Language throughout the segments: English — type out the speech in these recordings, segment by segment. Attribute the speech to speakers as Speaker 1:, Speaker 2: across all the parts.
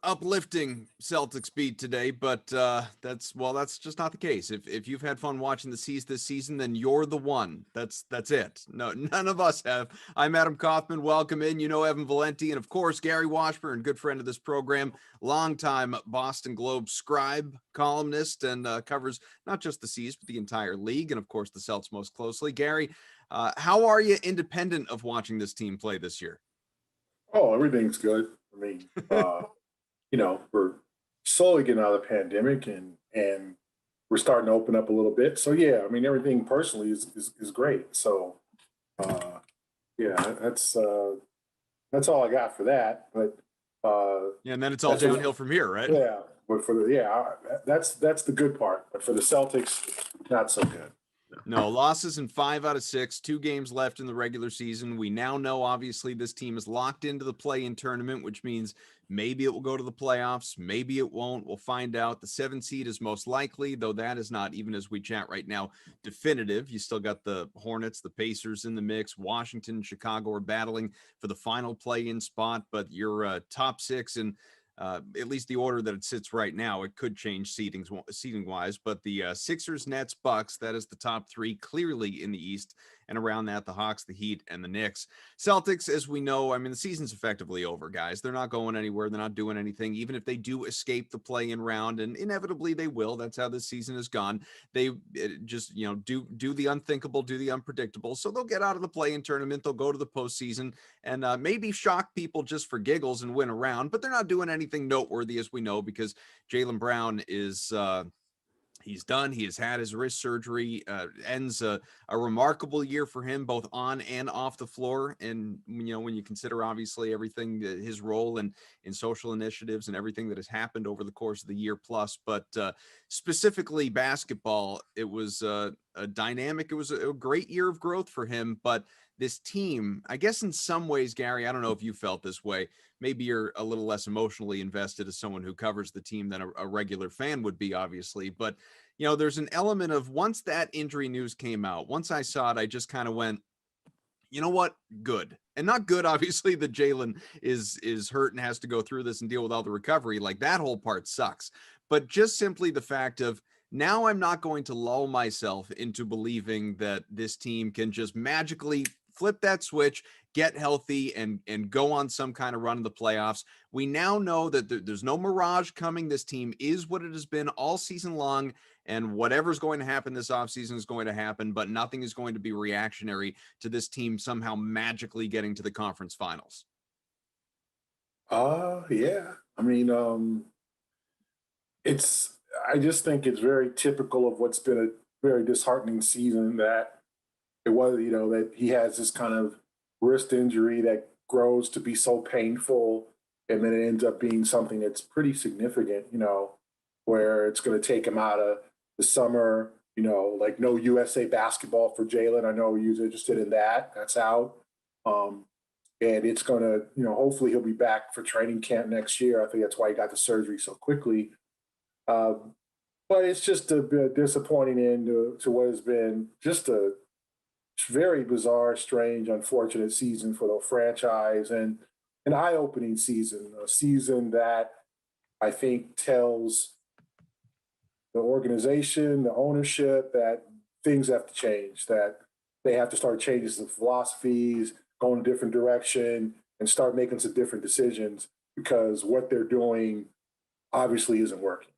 Speaker 1: Uplifting Celtics beat today, but that's just not the case. If you've had fun watching the C's this season, then you're the one. That's it. No, none of us have. I'm Adam Kaufman. Welcome in. You know Evan Valenti, and of course Gary Washburn, good friend of this program, longtime Boston Globe scribe, columnist, and covers not just the C's but the entire league, and of course the Celts most closely. Gary, how are you independent of watching this team play this year?
Speaker 2: Oh, everything's good. I mean, we're slowly getting out of the pandemic and we're starting to open up a little bit. So yeah, I mean, everything personally is great. So yeah, that's all I got for that. But
Speaker 1: Yeah, and then it's all downhill from here, right?
Speaker 2: yeah, but that's the good part. But for the Celtics, not so good.
Speaker 1: No, losses in 5 out of 6, 2 games left in the regular season. We now know, obviously, this team is locked into the play-in tournament, which means maybe it will go to the playoffs. Maybe it won't. We'll find out. The 7 seed is most likely, though that is not, even as we chat right now, definitive. You still got the Hornets, the Pacers in the mix. Washington and Chicago are battling for the final play-in spot, but your top 6 and at least the order that it sits right now, it could change seating wise, but the Sixers, Nets, Bucks, that is the top 3 clearly in the East, and around that, the Hawks, the Heat, and the Knicks. Celtics, as we know, I mean, the season's effectively over, guys. They're not going anywhere. They're not doing anything. Even if they do escape the play-in round, and inevitably they will, that's how this season has gone. They just, do the unthinkable, do the unpredictable. So they'll get out of the play-in tournament. They'll go to the postseason and maybe shock people just for giggles and win a round, but they're not doing anything noteworthy, as we know, because Jaylen Brown is he's done. He has had his wrist surgery. Ends a remarkable year for him, both on and off the floor. And when you consider obviously everything, his role in social initiatives and everything that has happened over the course of the year plus, but specifically basketball, it was a dynamic. It was a great year of growth for him, but this team, I guess in some ways, Gary, I don't know if you felt this way. Maybe you're a little less emotionally invested as someone who covers the team than a regular fan would be, obviously. But, there's an element of once that injury news came out, once I saw it, I just kind of went, you know what? Good. And not good, obviously, that Jaylen is hurt and has to go through this and deal with all the recovery. Like, that whole part sucks. But just simply the fact of, now I'm not going to lull myself into believing that this team can just magically flip that switch, get healthy, and go on some kind of run in the playoffs. We now know that there's no mirage coming. This team is what it has been all season long, and whatever's going to happen this offseason is going to happen, but nothing is going to be reactionary to this team somehow magically getting to the conference finals.
Speaker 2: Yeah. I mean, I just think it's very typical of what's been a very disheartening season that it was, that he has this kind of wrist injury that grows to be so painful, and then it ends up being something that's pretty significant, where it's going to take him out of the summer, like no USA basketball for Jaylen. I know he was interested in that. That's out. And it's going to, hopefully he'll be back for training camp next year. I think that's why he got the surgery so quickly. But it's just a bit disappointing end to what has been just a very bizarre, strange, unfortunate season for the franchise, and an eye-opening season, a season that I think tells the organization, the ownership, that things have to change, that they have to start changing some philosophies, go in a different direction, and start making some different decisions, because what they're doing obviously isn't working.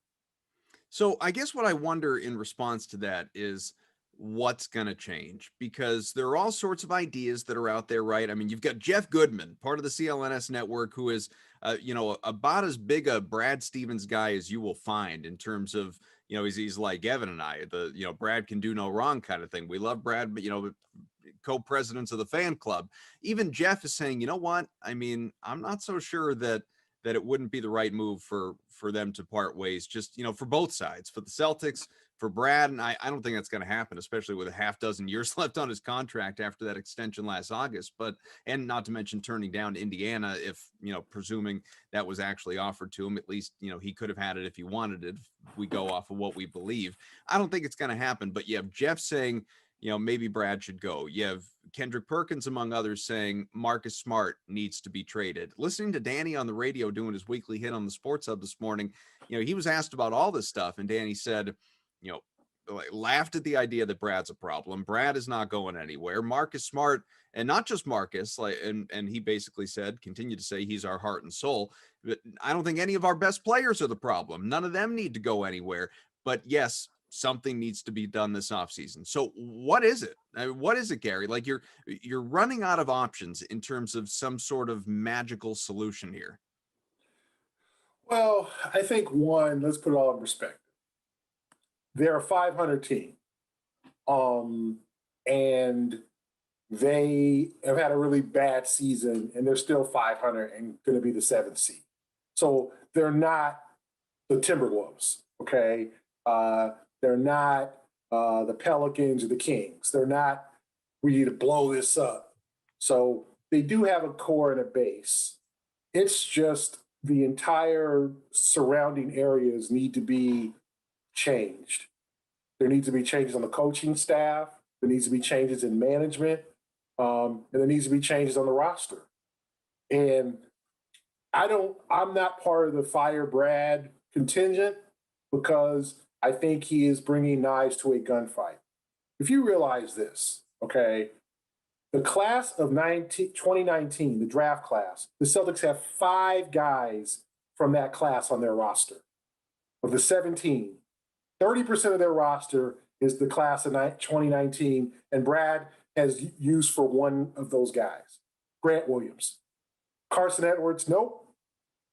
Speaker 1: So I guess what I wonder in response to that is what's going to change, because there are all sorts of ideas that are out there, right? I mean, you've got Jeff Goodman, part of the CLNS network, who is, about as big a Brad Stevens guy as you will find in terms of, he's like Evan and I, Brad can do no wrong kind of thing. We love Brad, but, co-presidents of the fan club. Even Jeff is saying, you know what? I mean, I'm not so sure that it wouldn't be the right move for them to part ways, just, for both sides, for the Celtics, for Brad. And I don't think that's going to happen, especially with a half dozen years left on his contract after that extension last August. But, and not to mention turning down Indiana, if, presuming that was actually offered to him, at least, he could have had it if he wanted it. If we go off of what we believe, I don't think it's going to happen. But you have Jeff saying, maybe Brad should go. You have Kendrick Perkins, among others, saying Marcus Smart needs to be traded. Listening to Danny on the radio doing his weekly hit on the Sports Hub this morning, he was asked about all this stuff, and Danny said, laughed at the idea that Brad's a problem. Brad is not going anywhere. Marcus Smart, and not just Marcus, and he basically said, continue to say he's our heart and soul. But I don't think any of our best players are the problem. None of them need to go anywhere. But yes, something needs to be done this offseason. So what is it? What is it, Gary? Like you're running out of options in terms of some sort of magical solution here.
Speaker 2: Well, I think one, let's put it all in perspective. They're a 500 team. And they have had a really bad season, and they're still 500 and going to be the 7th seed. So they're not the Timberwolves, okay? They're not the Pelicans or the Kings. They're not, we need to blow this up. So they do have a core and a base. It's just the entire surrounding areas need to be changed. There needs to be changes on the coaching staff. There needs to be changes in management. And there needs to be changes on the roster. And I'm not part of the fire Brad contingent because I think he is bringing knives to a gunfight. If you realize this, okay, the class of 2019, the draft class, the Celtics have 5 guys from that class on their roster. Of the 17, 30% of their roster is the class of 2019, and Brad has used for one of those guys. Grant Williams. Carson Edwards, nope.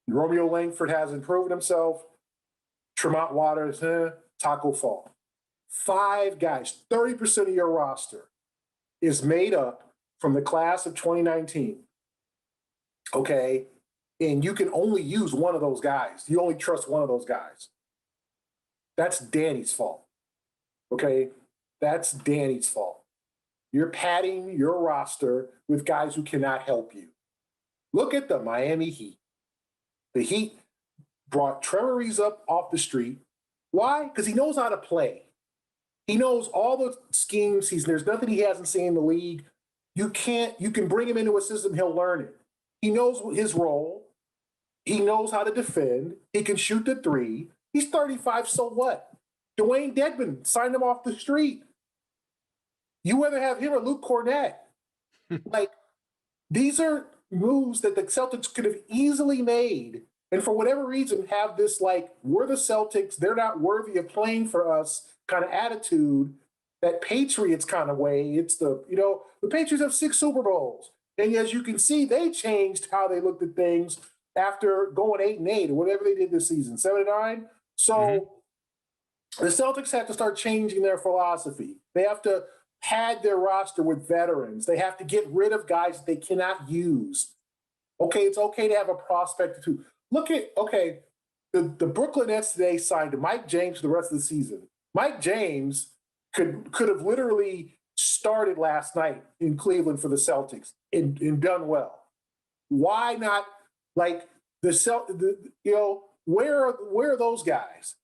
Speaker 2: Romeo Langford hasn't proven himself. Tremont Waters, Taco Fall. 5 guys, 30% of your roster is made up from the class of 2019. Okay? And you can only use one of those guys. You only trust one of those guys. That's Danny's fault. Okay? That's Danny's fault. You're padding your roster with guys who cannot help you. Look at the Miami Heat. The Heat brought Trevor Ariza up off the street. Why? Because he knows how to play. He knows all the schemes. There's nothing he hasn't seen in the league. You can bring him into a system, he'll learn it. He knows his role. He knows how to defend. He can shoot the 3. He's 35, so what? Dwayne Dedmon signed him off the street. You rather have him or Luke Cornett. Like, these are moves that the Celtics could have easily made, and for whatever reason have this, like, we're the Celtics, they're not worthy of playing for us kind of attitude, that Patriots kind of way. It's the Patriots have 6 Super Bowls. And as you can see, they changed how they looked at things after going 8-8 or whatever they did this season, 7-9. So the Celtics have to start changing their philosophy. They have to pad their roster with veterans. They have to get rid of guys that they cannot use. Okay, it's okay to have a prospect or two. Look at, the Brooklyn Nets today signed Mike James for the rest of the season. Mike James could have literally started last night in Cleveland for the Celtics and done well. Why not, like, where are those guys?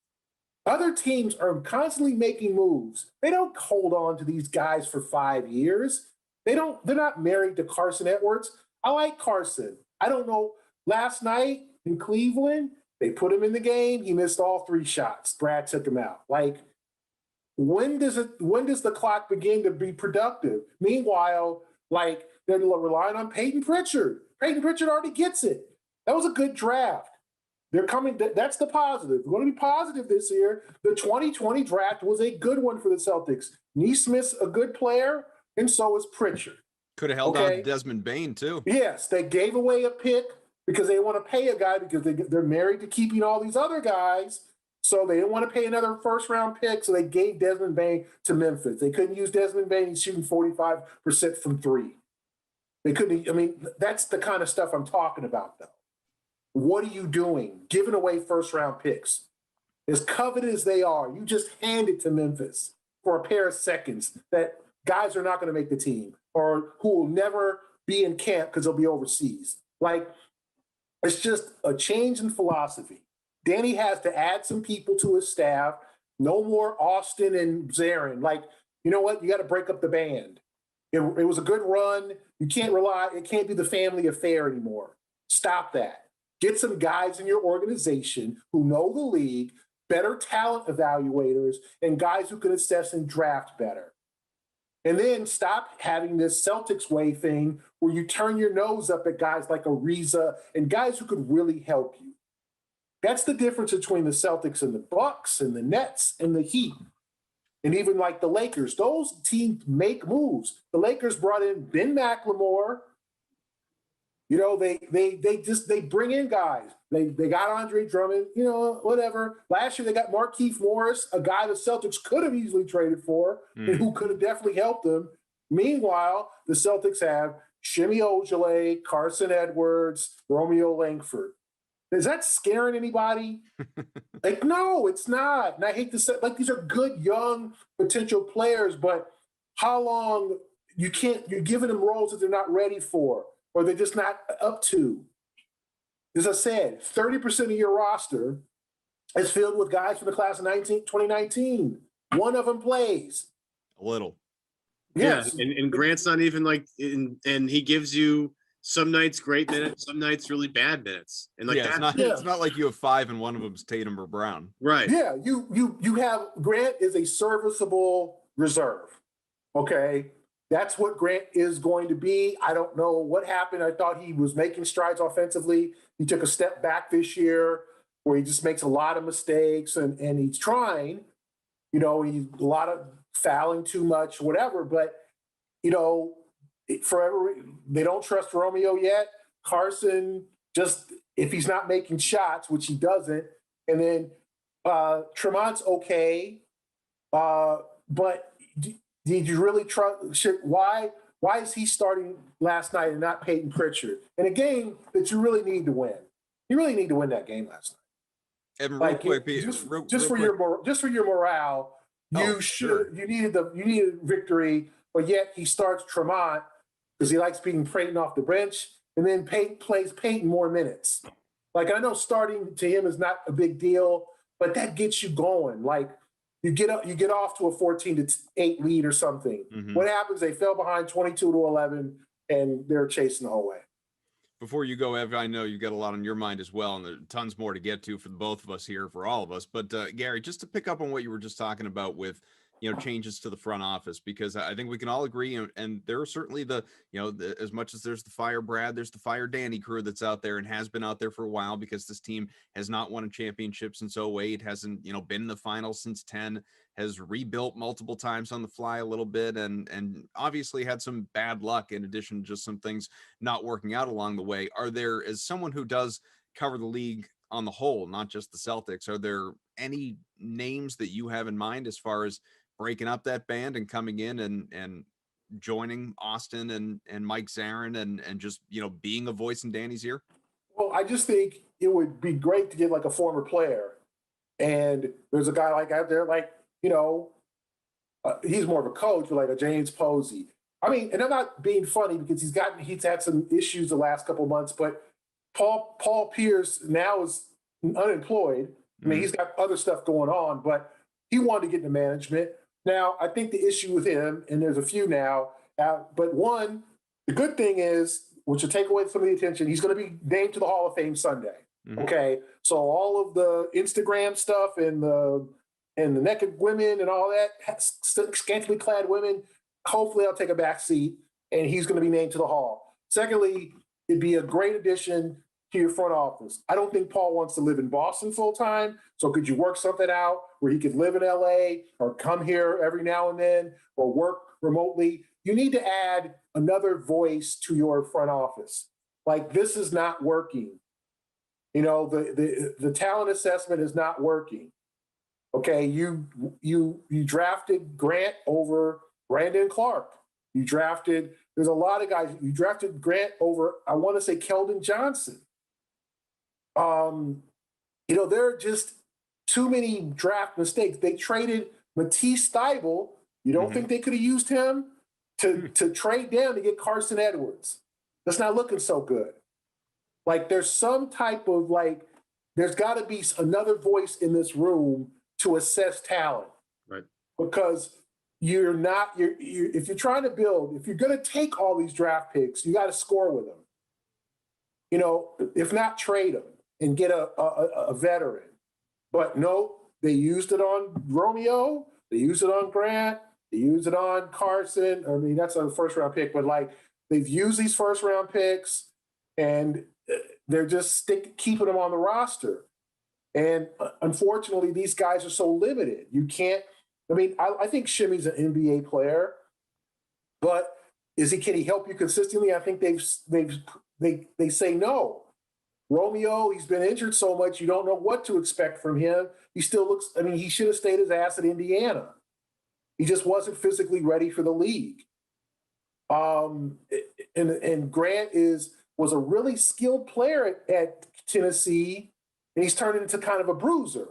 Speaker 2: Other teams are constantly making moves. They don't hold on to these guys for 5 years. They're not married to Carson Edwards. I like Carson. I don't know. Last night in Cleveland, they put him in the game. He missed all 3 shots. Brad took him out. Like, when does the clock begin to be productive? Meanwhile, like, they're relying on Peyton Pritchard. Peyton Pritchard already gets it. That was a good draft. They're coming. That's the positive. We're going to be positive this year. The 2020 draft was a good one for the Celtics. Neesmith's a good player, and so is Pritchard.
Speaker 1: Could have held on to Desmond Bane, too.
Speaker 2: Yes, they gave away a pick because they want to pay a guy because they're married to keeping all these other guys. So they didn't want to pay another first-round pick, so they gave Desmond Bane to Memphis. They couldn't use Desmond Bane. He's shooting 45% from 3. They couldn't. I mean, that's the kind of stuff I'm talking about, though. What are you doing? Giving away first-round picks. As coveted as they are, you just hand it to Memphis for a pair of seconds that guys are not going to make the team or who will never be in camp because they'll be overseas. Like, it's just a change in philosophy. Danny has to add some people to his staff. No more Austin and Zarin. Like, you know what? You got to break up the band. It was a good run. You can't rely. It can't be the family affair anymore. Stop that. Get some guys in your organization who know the league, better talent evaluators, and guys who can assess and draft better. And then stop having this Celtics way thing where you turn your nose up at guys like Ariza and guys who could really help you. That's the difference between the Celtics and the Bucks and the Nets and the Heat. And even like the Lakers, those teams make moves. The Lakers brought in Ben McLemore. You know, they bring in guys. They got Andre Drummond, you know, whatever. Last year they got Markieff Morris, a guy the Celtics could have easily traded for and who could have definitely helped them. Meanwhile, the Celtics have Shimmy Ojale, Carson Edwards, Romeo Langford. Is that scaring anybody? Like, no, it's not. And I hate to say, like, these are good young potential players, but how long you're giving them roles that they're not ready for or they're just not up to. As I said, 30% of your roster is filled with guys from the class of 2019. One of them plays.
Speaker 1: A little.
Speaker 3: Yes. Yeah, and Grant's not even like, and he gives you some nights great minutes, some nights really bad minutes. And like
Speaker 1: it's not like you have 5 and one of them is Tatum or Brown.
Speaker 3: Right.
Speaker 2: Yeah, you have Grant is a serviceable reserve. Okay. That's what Grant is going to be. I don't know what happened. I thought he was making strides offensively. He took a step back this year where he just makes a lot of mistakes and he's trying, you know, he's a lot of fouling too much, whatever. But, you know, they don't trust Romeo yet. Carson, just if he's not making shots, which he doesn't, and then Tremont's okay, but did you really trust? Why is he starting last night and not Peyton Pritchard in a game that you really need to win? You really need to win that game last night.
Speaker 1: And
Speaker 2: like,
Speaker 1: real quick,
Speaker 2: just for your morale, you needed victory, but yet he starts Tremont because he likes being Peyton off the bench, and then Peyton plays Peyton more minutes. Like, I know starting to him is not a big deal, but that gets you going. Like, you get off to a 14-8 lead or something. Mm-hmm. What happens? They fell behind 22-11, and they're chasing the whole way.
Speaker 1: Before you go, Ev, I know you've got a lot on your mind as well, and there's tons more to get to for both of us here, for all of us. But Gary, just to pick up on what you were just talking about with, you know, changes to the front office, because I think we can all agree, and there are certainly as much as there's the Fire Brad, there's the Fire Danny crew that's out there and has been out there for a while, because this team has not won a championship since 2008, hasn't, you know, been in the finals since 10, has rebuilt multiple times on the fly a little bit, and obviously had some bad luck in addition to just some things not working out along the way. Are there, as someone who does cover the league on the whole, not just the Celtics, are there any names that you have in mind as far as breaking up that band and coming in and joining Austin and Mike Zarin and just, you know, being a voice in Danny's ear?
Speaker 2: Well, I just think it would be great to get like a former player. And there's a guy like out there, like, you know, he's more of a coach, but like a James Posey. I mean, and I'm not being funny because he's had some issues the last couple of months, but Paul Pierce now is unemployed. I mean, he's got other stuff going on, but he wanted to get into management. Now, I think the issue with him, and there's a few now, but one, the good thing is, which will take away some of the attention, he's going to be named to the Hall of Fame Sunday. Mm-hmm. Okay, so all of the Instagram stuff and the naked women and all that, scantily clad women, hopefully I'll take a back seat, and he's going to be named to the Hall. Secondly, it'd be a great addition to your front office. I don't think Paul wants to live in Boston full time. So could you work something out where he could live in LA or come here every now and then or work remotely? You need to add another voice to your front office. Like, this is not working. You know, the talent assessment is not working. Okay, you drafted Grant over Brandon Clark. There's a lot of guys. You drafted Grant over, I want to say, Keldon Johnson. You know, there are just too many draft mistakes. They traded Matisse Thybulle. You don't think they could have used him to trade down to get Carson Edwards? That's not looking so good. Like, there's some type of, like, there's got to be another voice in this room to assess talent.
Speaker 3: Right.
Speaker 2: Because you're not, if you're trying to build, if you're going to take all these draft picks, you got to score with them. You know, if not trade them and get a veteran. But no, they used it on Romeo. They used it on Grant. They used it on Carson. I mean, that's a first round pick, but like they've used these first round picks and they're just keeping them on the roster. And unfortunately, these guys are so limited. You can't, I mean, I think Shimmy's an NBA player, but can he help you consistently? I think they say no. Romeo, he's been injured so much, you don't know what to expect from him. He still looks, I mean, he should have stayed his ass at Indiana. He just wasn't physically ready for the league. And Grant was a really skilled player at Tennessee, and he's turned into kind of a bruiser.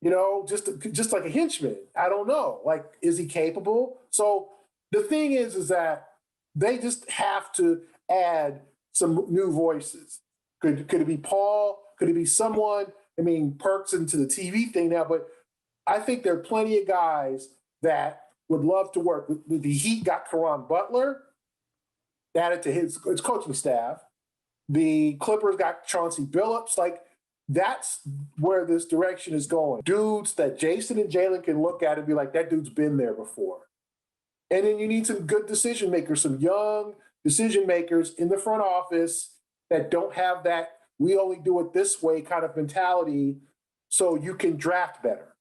Speaker 2: You know, just like a henchman. I don't know. Like, is he capable? So the thing is that they just have to add some new voices. Could it be Paul? Could it be someone? I mean, Perk's into the TV thing now, but I think there are plenty of guys that would love to work. The Heat got Caron Butler, added to his coaching staff. The Clippers got Chauncey Billups. Like, that's where this direction is going. Dudes that Jason and Jalen can look at and be like, that dude's been there before. And then you need some good decision makers, some young decision makers in the front office that don't have that we only do it this way kind of mentality, so you can draft better.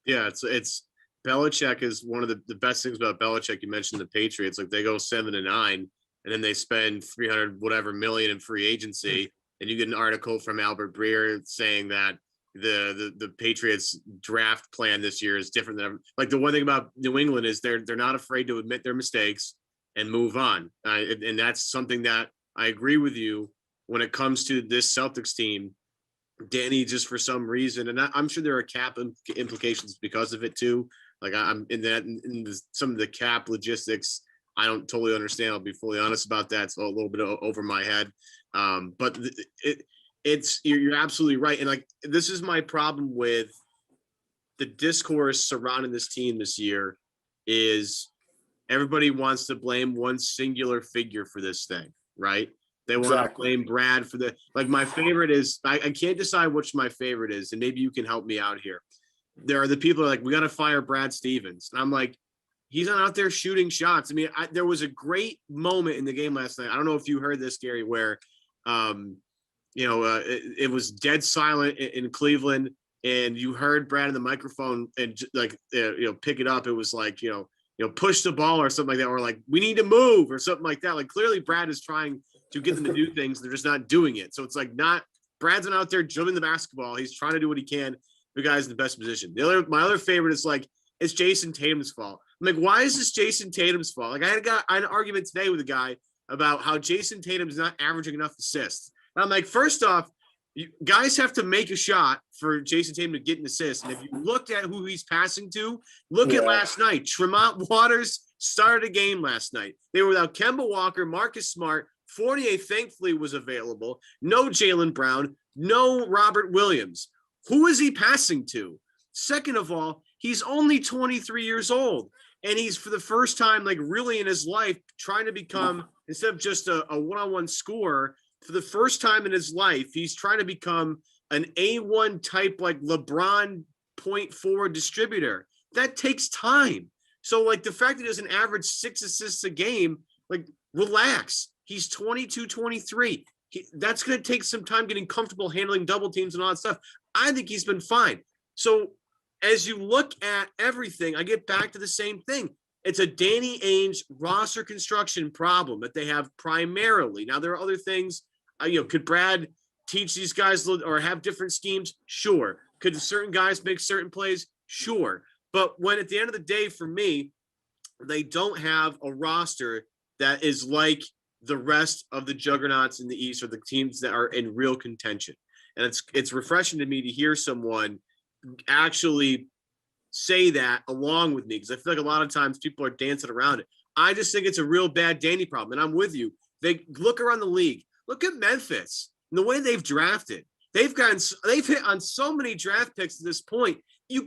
Speaker 3: Yeah, it's Belichick is one of the best things about Belichick. You mentioned the Patriots, like they go 7-9 and then they spend 300 whatever million in free agency. And you get an article from Albert Breer saying that the Patriots draft plan this year is different than like the one thing about New England is they're not afraid to admit their mistakes and move on. And that's something that I agree with you when it comes to this Celtics team. Danny, just for some reason, and I'm sure there are cap implications because of it too. Like I'm some of the cap logistics, I don't totally understand. I'll be fully honest about that. It's a little bit over my head. But you're absolutely right. And like, this is my problem with the discourse surrounding this team this year is everybody wants to blame one singular figure for this thing, right? They want to blame Brad for like my favorite is, I can't decide which my favorite is. And maybe you can help me out here. There are the people who are like, we got to fire Brad Stevens. And I'm like, he's not out there shooting shots. I mean, there was a great moment in the game last night. I don't know if you heard this, Gary, where, it was dead silent in Cleveland, and you heard Brad in the microphone and like, pick it up. It was like, push the ball or something like that, or like, we need to move or something like that. Like clearly Brad is trying to get them to do things. They're just not doing it. So it's like Brad's not out there dribbling the basketball. He's trying to do what he can. The guy's in the best position. My other favorite is like, it's Jason Tatum's fault. I'm like, why is this Jason Tatum's fault? Like I had an argument today with a guy about how Jason Tatum's not averaging enough assists. And I'm like, first off, you guys have to make a shot for Jason Tatum to get an assist. And if you looked at who he's passing to, look at last night. Tremont Waters started a game last night. They were without Kemba Walker, Marcus Smart. Fournier thankfully was available. No Jaylen Brown, no Robert Williams. Who is he passing to? Second of all, he's only 23 years old. And he's, for the first time, like really in his life, trying to become, instead of just a one-on-one scorer, for the first time in his life, he's trying to become an A1 type, like LeBron point forward distributor. That takes time. So like the fact that he doesn't average 6 assists a game, like relax. He's 22, 23. That's going to take some time getting comfortable handling double teams and all that stuff. I think he's been fine. So as you look at everything, I get back to the same thing. It's a Danny Ainge roster construction problem that they have primarily. Now, there are other things. Could Brad teach these guys or have different schemes? Sure. Could certain guys make certain plays? Sure. But when at the end of the day, for me, they don't have a roster that is like the rest of the juggernauts in the East or the teams that are in real contention. And it's refreshing to me to hear someone actually say that along with me, because I feel like a lot of times people are dancing around it. I just think it's a real bad Danny problem, and I'm with you. They look around the league. Look at Memphis and the way they've drafted. They've hit on so many draft picks at this point. you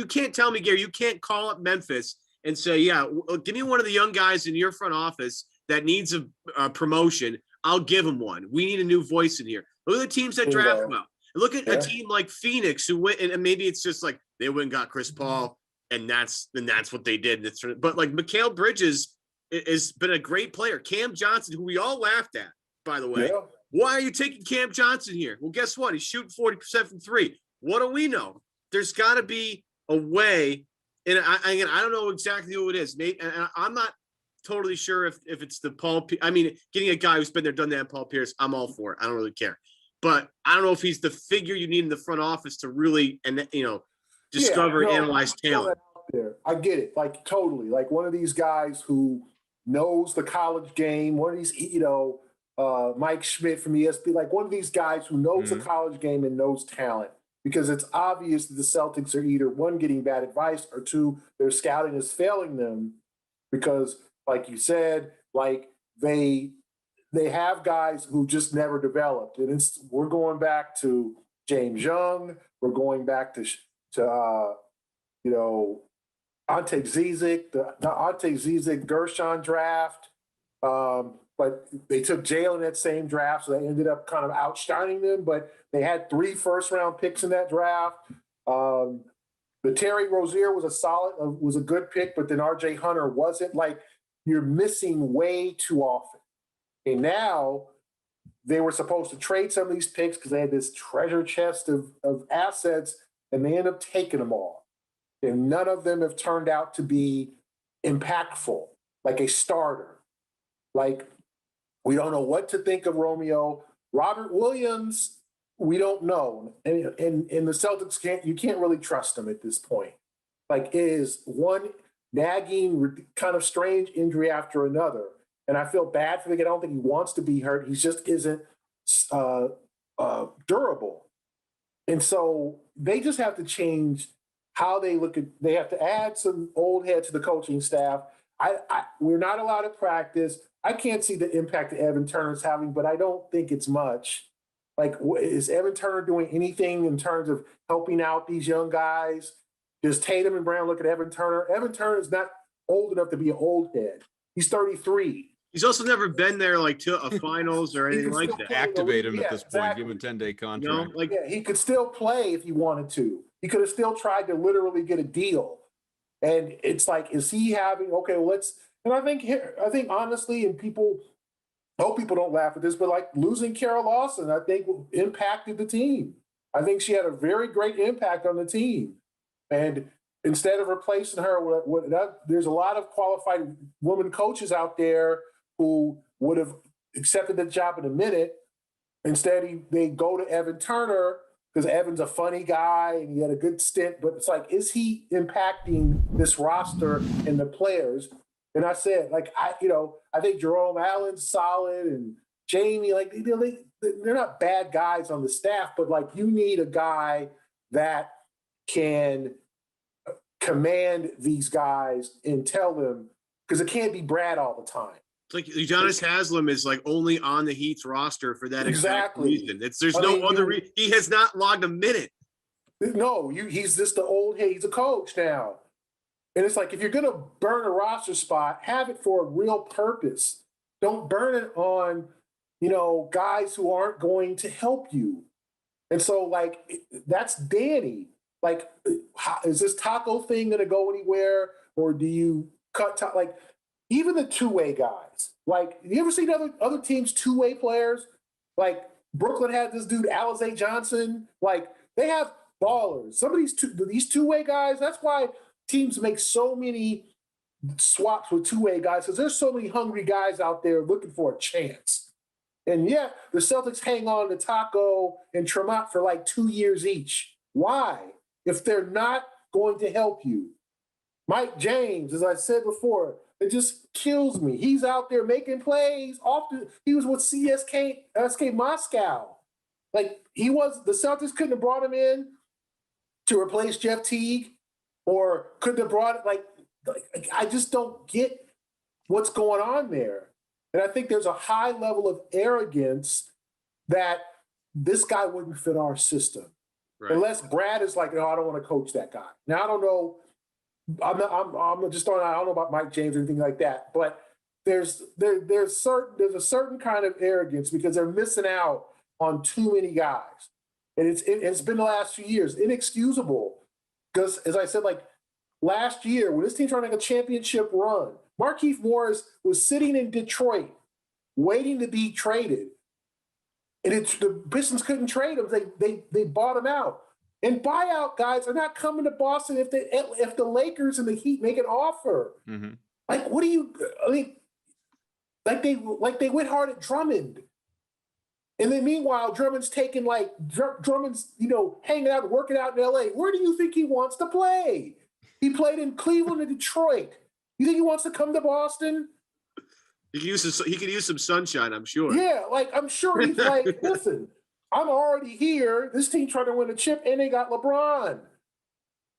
Speaker 3: can't tell me, Gary, you can't call up Memphis and say, yeah, give me one of the young guys in your front office that needs a promotion. I'll give him one. We need a new voice in here. Look at the teams that draft him out. Look at a team like Phoenix who went, and maybe it's just like they went and got Chris Paul, and that's what they did. But like Mikal Bridges has been a great player. Cam Johnson, who we all laughed at, by the way. Why are you taking Cam Johnson here? Well, guess what? He's shooting 40% from three. What do we know? There's got to be a way, and I don't know exactly who it is. Maybe, and I'm not totally sure if it's the Paul. I mean, getting a guy who's been there, done that, Paul Pierce, I'm all for it. I don't really care. But I don't know if he's the figure you need in the front office to really, discover and analyze talent.
Speaker 2: I get it. Like, totally. Like, one of these guys who knows the college game, one of these, Mike Schmidt from ESPN, like one of these guys who knows the college game and knows talent, because it's obvious that the Celtics are either, one, getting bad advice, or two, their scouting is failing them because, like you said, like they have guys who just never developed. And we're going back to James Young. We're going back to Ante Zizic, the Ante Zizic Gershon draft. But they took Jalen that same draft, so they ended up kind of outshining them. But they had 3 first-round picks in that draft. The Terry Rozier was a good pick, but then R.J. Hunter wasn't. Like, you're missing way too often. And now they were supposed to trade some of these picks because they had this treasure chest of assets, and they end up taking them all. And none of them have turned out to be impactful, like a starter. Like, we don't know what to think of Romeo. Robert Williams, we don't know. And the Celtics you can't really trust him at this point. Like, it is one nagging, kind of strange injury after another. And I feel bad for the guy. I don't think he wants to be hurt. He just isn't durable. And so they just have to change how they look at. They have to add some old heads to the coaching staff. We're not allowed to practice. I can't see the impact that Evan Turner's having, but I don't think it's much. Like, is Evan Turner doing anything in terms of helping out these young guys? Does Tatum and Brown look at Evan Turner? Evan Turner is not old enough to be an old head. He's 33.
Speaker 3: He's also never been there like to a finals or anything like that.
Speaker 1: Activate him at this point. Give him a 10-day contract.
Speaker 2: He could still play if he wanted to. He could have still tried to literally get a deal. And it's like, is he having, okay, well, let's, and I think honestly, and I hope people don't laugh at this, but like losing Carol Lawson, I think impacted the team. I think she had a very great impact on the team. And instead of replacing her, there's a lot of qualified women coaches out there who would have accepted the job in a minute. Instead, they go to Evan Turner because Evan's a funny guy and he had a good stint. But it's like, is he impacting this roster and the players? And I said, like, I think Jerome Allen's solid and Jamie, like, they're not bad guys on the staff, but like, you need a guy that can command these guys and tell them, because it can't be Brad all the time.
Speaker 3: It's like Udonis Haslem is like only on the Heat's roster for that exact reason. There's no other reason. He has not logged a minute.
Speaker 2: No, he's just the old head. He's a coach now. And it's like, if you're going to burn a roster spot, have it for a real purpose. Don't burn it on, guys who aren't going to help you. And so, like, that's Danny. Like, is this Taco thing going to go anywhere? Or do you cut, like, even the two-way guys? Like, you ever seen other teams' two-way players? Like, Brooklyn had this dude, Alize Johnson. Like, they have ballers. Some of these two-way guys, that's why teams make so many swaps with two-way guys, because there's so many hungry guys out there looking for a chance. And yet, the Celtics hang on to Taco and Tremont for like 2 years each. Why? If they're not going to help you. Mike James, as I said before, it just kills me. He's out there making plays. Often he was with SK Moscow. Like, the Celtics couldn't have brought him in to replace Jeff Teague, or couldn't have brought it. Like I just don't get what's going on there. And I think there's a high level of arrogance that this guy wouldn't fit our system.
Speaker 3: Right.
Speaker 2: Unless Brad is like, no, I don't want to coach that guy. Now I don't know. I'm just throwing out, I don't know about Mike James or anything like that, but there's a certain kind of arrogance because they're missing out on too many guys. And it's been the last few years inexcusable because, as I said, like last year when this team trying to make a championship run, Markieff Morris was sitting in Detroit waiting to be traded, and the Pistons couldn't trade him. They bought him out. And buyout guys are not coming to Boston if the Lakers and the Heat make an offer.
Speaker 1: Mm-hmm.
Speaker 2: Like, what do you? I mean, like they went hard at Drummond. And then meanwhile, Drummond's taking Drummond's, hanging out and working out in LA. Where do you think he wants to play? He played in Cleveland and Detroit. You think he wants to come to Boston?
Speaker 3: He could use some sunshine, I'm sure.
Speaker 2: Yeah, I'm sure he's like, listen, I'm already here. This team trying to win a chip and they got LeBron.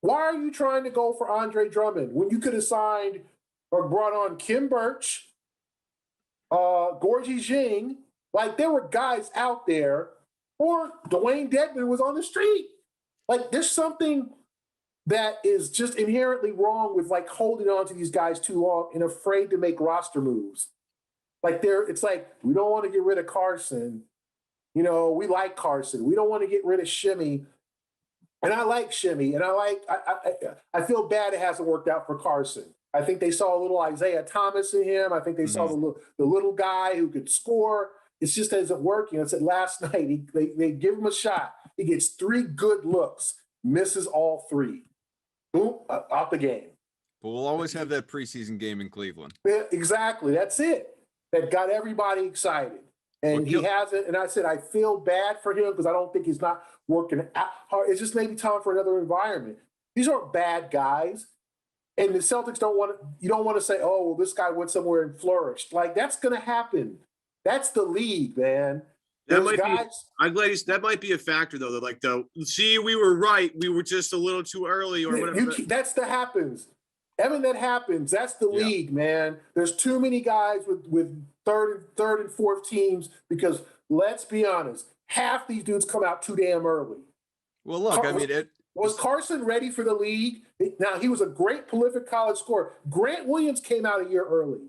Speaker 2: Why are you trying to go for Andre Drummond when you could have signed or brought on Kim Birch, Gorgie Jing? Like, there were guys out there, or Dwayne Dedman was on the street. Like, there's something that is just inherently wrong with holding on to these guys too long and afraid to make roster moves. It's like, we don't want to get rid of Carson. We like Carson. We don't want to get rid of Shimmy. And I like Shimmy. And I feel bad it hasn't worked out for Carson. I think they saw a little Isaiah Thomas in him. I think they saw the little guy who could score. It's just isn't working. I said last night, they give him a shot. He gets 3 good looks, misses all 3. Boom, out the game.
Speaker 1: But we'll always have that preseason game in Cleveland.
Speaker 2: Yeah, exactly. That's it. That got everybody excited. And he hasn't. And I said, I feel bad for him because I don't think he's not working out hard. It's just maybe time for another environment. These aren't bad guys. And the Celtics you don't want to say, oh, well, this guy went somewhere and flourished. That's going to happen. That's the league, man.
Speaker 3: That might be a factor, though. See, we were right. We were just a little too early or whatever.
Speaker 2: That happens. Evan, that happens. That's the league, man. There's too many guys with third and fourth teams because, let's be honest, half these dudes come out too damn early.
Speaker 1: Well, look,
Speaker 2: was Carson ready for the league? Now, he was a great prolific college scorer. Grant Williams came out a year early.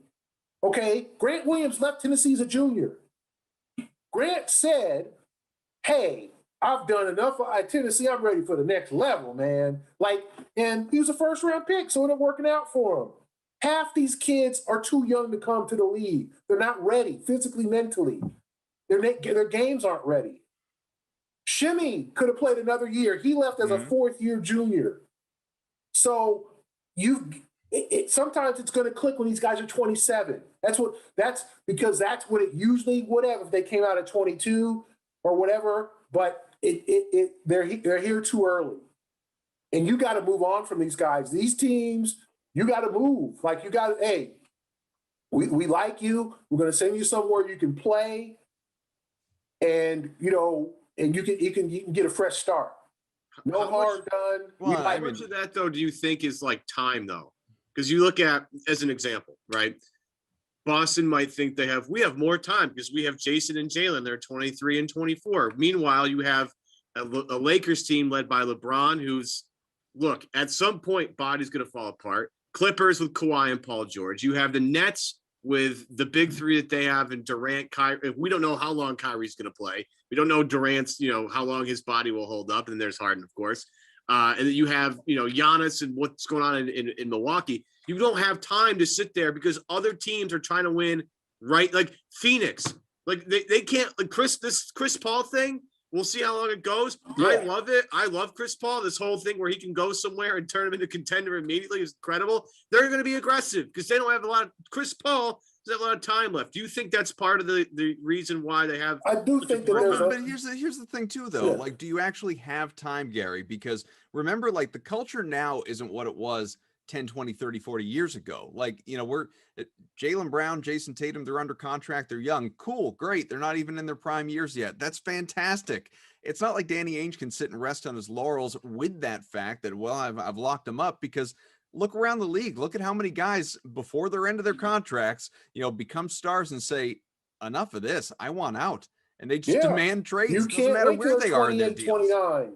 Speaker 2: Okay? Grant Williams left Tennessee as a junior. Grant said, hey, I've done enough at Tennessee. I'm ready for the next level, man. And he was a first-round pick, so it ended up working out for him. Half these kids are too young to come to the league. They're not ready physically, mentally. Their games aren't ready. Shimmy could have played another year. He left as a fourth-year junior. So sometimes it's going to click when these guys are 27. That's because that's what it usually would have if they came out at 22 or whatever. But they're here too early, and you got to move on from these guys. These teams, you got to move. Hey, we like you. We're going to send you somewhere you can play, and and you can get a fresh start. No harm done.
Speaker 3: Well, how much of that though do you think is time though? Because you look at, as an example, right? Boston might think we have more time because we have Jason and Jalen. They're 23 and 24. Meanwhile, you have a Lakers team led by LeBron, who's, look, at some point, body's going to fall apart. Clippers with Kawhi and Paul George. You have the Nets with the big 3 that they have in Durant, Kyrie. We don't know how long Kyrie's going to play. We don't know Durant's, how long his body will hold up. And there's Harden, of course. And then you have, Giannis and what's going on in Milwaukee. You don't have time to sit there because other teams are trying to win, right? Like Phoenix, they can't. This Chris Paul thing. We'll see how long it goes. Yeah. I love it. I love Chris Paul. This whole thing where he can go somewhere and turn him into contender immediately is incredible. They're going to be aggressive because they don't have a lot of Chris Paul. Doesn't have a lot of time left. Do you think that's part of the reason why they have?
Speaker 2: I do think that.
Speaker 1: But here's the thing too, though. Yeah. Do you actually have time, Gary? Because remember, the culture now isn't what it was 10, 20, 30, 40 years ago. We're Jaylen Brown, Jason Tatum, they're under contract. They're young. Cool. Great. They're not even in their prime years yet. That's fantastic. It's not like Danny Ainge can sit and rest on his laurels with that fact that, well, I've locked them up, because look around the league. Look at how many guys before their end of their contracts, become stars and say, enough of this. I want out. And they just demand trades. It doesn't matter where they are in their deals. 29.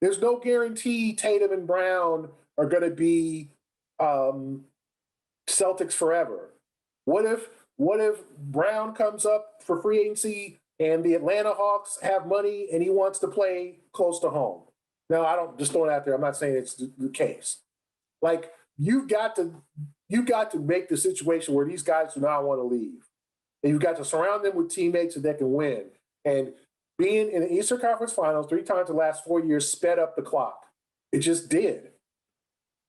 Speaker 2: There's no guarantee Tatum and Brown are going to be Celtics forever. What if Brown comes up for free agency and the Atlanta Hawks have money and he wants to play close to home? Now, I don't just throw it out there. I'm not saying it's the case. Like, you've got to make the situation where these guys do not want to leave. And you've got to surround them with teammates that can win. And being in the Eastern Conference Finals 3 times the last 4 years sped up the clock. It just did.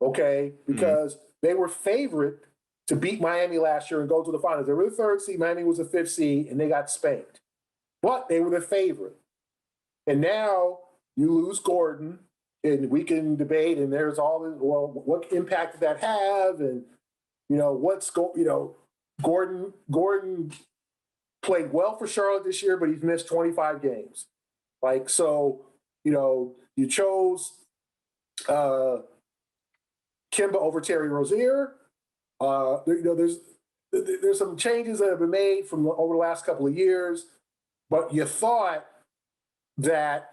Speaker 2: Okay? Because they were favorite to beat Miami last year and go to the finals. They were the 3rd seed. Miami was the 5th seed, and they got spanked. But they were the favorite. And now you lose Gordon, and we can debate, and there's all this, well, what impact did that have? And, Gordon played well for Charlotte this year, but he's missed 25 games. Like, so, you chose Kemba over Terry Rozier. There's some changes that have been made from over the last couple of years, but you thought that,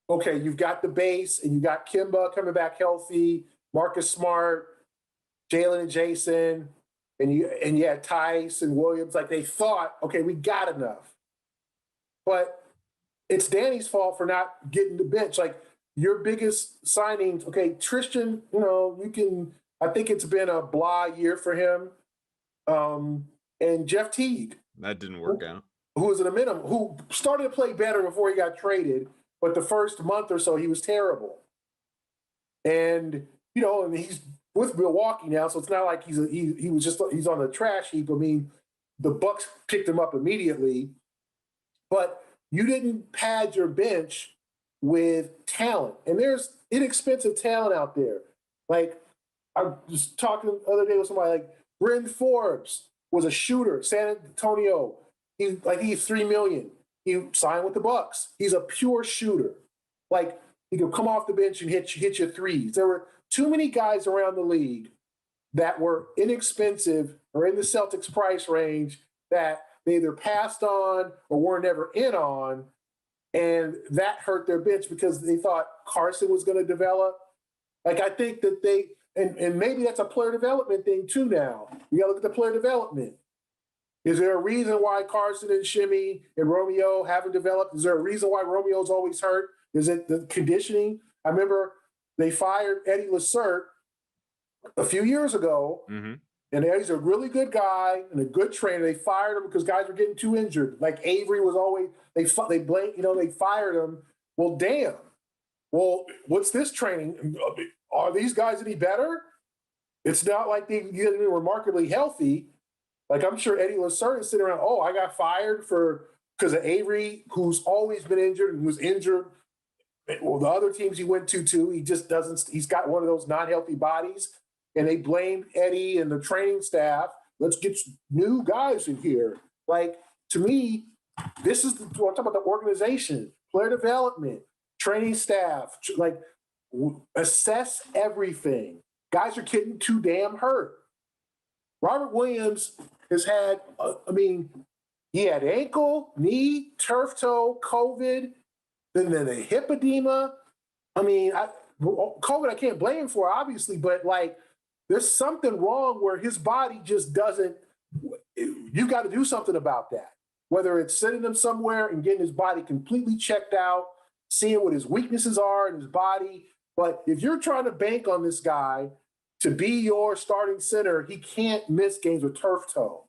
Speaker 2: okay, you've got the base and you got Kemba coming back healthy, Marcus Smart, Jalen and Jason, and you had Tice and Williams. Like, they thought, okay, we got enough. But it's Danny's fault for not getting the bench. Like, your biggest signings, okay, Tristan, I think it's been a blah year for him. And Jeff Teague.
Speaker 1: That didn't work out.
Speaker 2: Who was in a minimum, who started to play better before he got traded, but the first month or so he was terrible. And, and he's with Milwaukee now, so it's not like he's on the trash heap. I mean, the Bucks picked him up immediately, but you didn't pad your bench with talent. And there's inexpensive talent out there. Like, I was talking the other day with somebody, like Bryn Forbes was a shooter, San Antonio. He's $3 million. He signed with the Bucks. He's a pure shooter. Like, he could come off the bench and hit your threes. There were too many guys around the league that were inexpensive or in the Celtics price range that they either passed on or were never in on, and that hurt their bench because they thought Carson was going to develop. Like, I think that and maybe that's a player development thing too now. You got to look at the player development. Is there a reason why Carson and Shimmy and Romeo haven't developed? Is there a reason why Romeo's always hurt? Is it the conditioning? I remember they fired Eddie Lassert a few years ago, and Eddie's a really good guy and a good trainer. They fired him because guys were getting too injured. Like Avery was always they fired him. Well, damn. Well, what's this training? Are these guys any better? It's not like they get remarkably healthy. Like, I'm sure Eddie Lassert is sitting around, I got fired because of Avery, who's always been injured and was injured. Well, the other teams he went to, too, he's got one of those non-healthy bodies, and they blamed Eddie and the training staff. Let's get new guys in here. Like, to me, this is what I'm talking about, the organization, player development, training staff, like, assess everything. Guys are getting too damn hurt. Robert Williams has had, he had ankle, knee, turf toe, COVID, then the hip edema. COVID I can't blame him for, obviously, but like there's something wrong where his body just doesn't, you got to do something about that. Whether it's sending him somewhere and getting his body completely checked out, seeing what his weaknesses are in his body. But if you're trying to bank on this guy to be your starting center, he can't miss games with turf toe.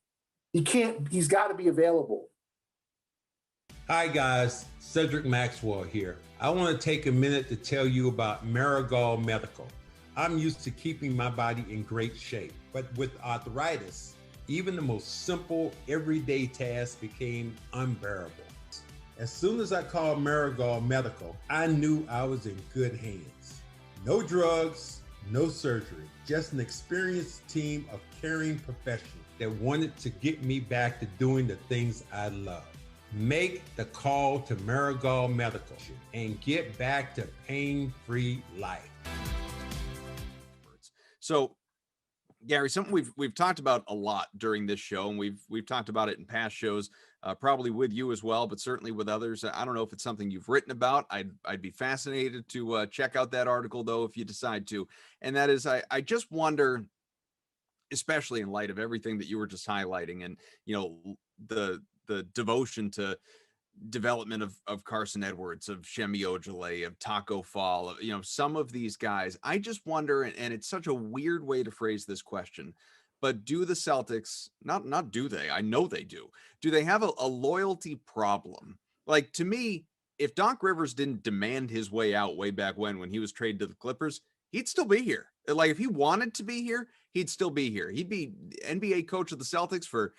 Speaker 2: He's got to be available.
Speaker 4: Hi guys, Cedric Maxwell here. I want to take a minute to tell you about Marigold Medical. I'm used to keeping my body in great shape, but with arthritis, even the most simple everyday tasks became unbearable. As soon as I called Marigold Medical, I knew I was in good hands. No drugs, no surgery, just an experienced team of caring professionals that wanted to get me back to doing the things I love. Make the call to Marigold Medical and get back to pain-free life.
Speaker 1: So Gary, something we've talked about a lot during this show, and we've talked about it in past shows, probably with you as well, but certainly with others. I don't know if it's something you've written about. I'd be fascinated to check out that article though, if you decide to. And that is, I just wonder, especially in light of everything that you were just highlighting, and the devotion to development of Carson Edwards, of Shemi Ojale, of Taco Fall, some of these guys. I just wonder, and it's such a weird way to phrase this question, but do the Celtics, not do they, I know they do they have a loyalty problem? Like, to me, if Doc Rivers didn't demand his way out way back when he was traded to the Clippers, he'd still be here. Like, if he wanted to be here, he'd still be here. He'd be NBA coach of the Celtics for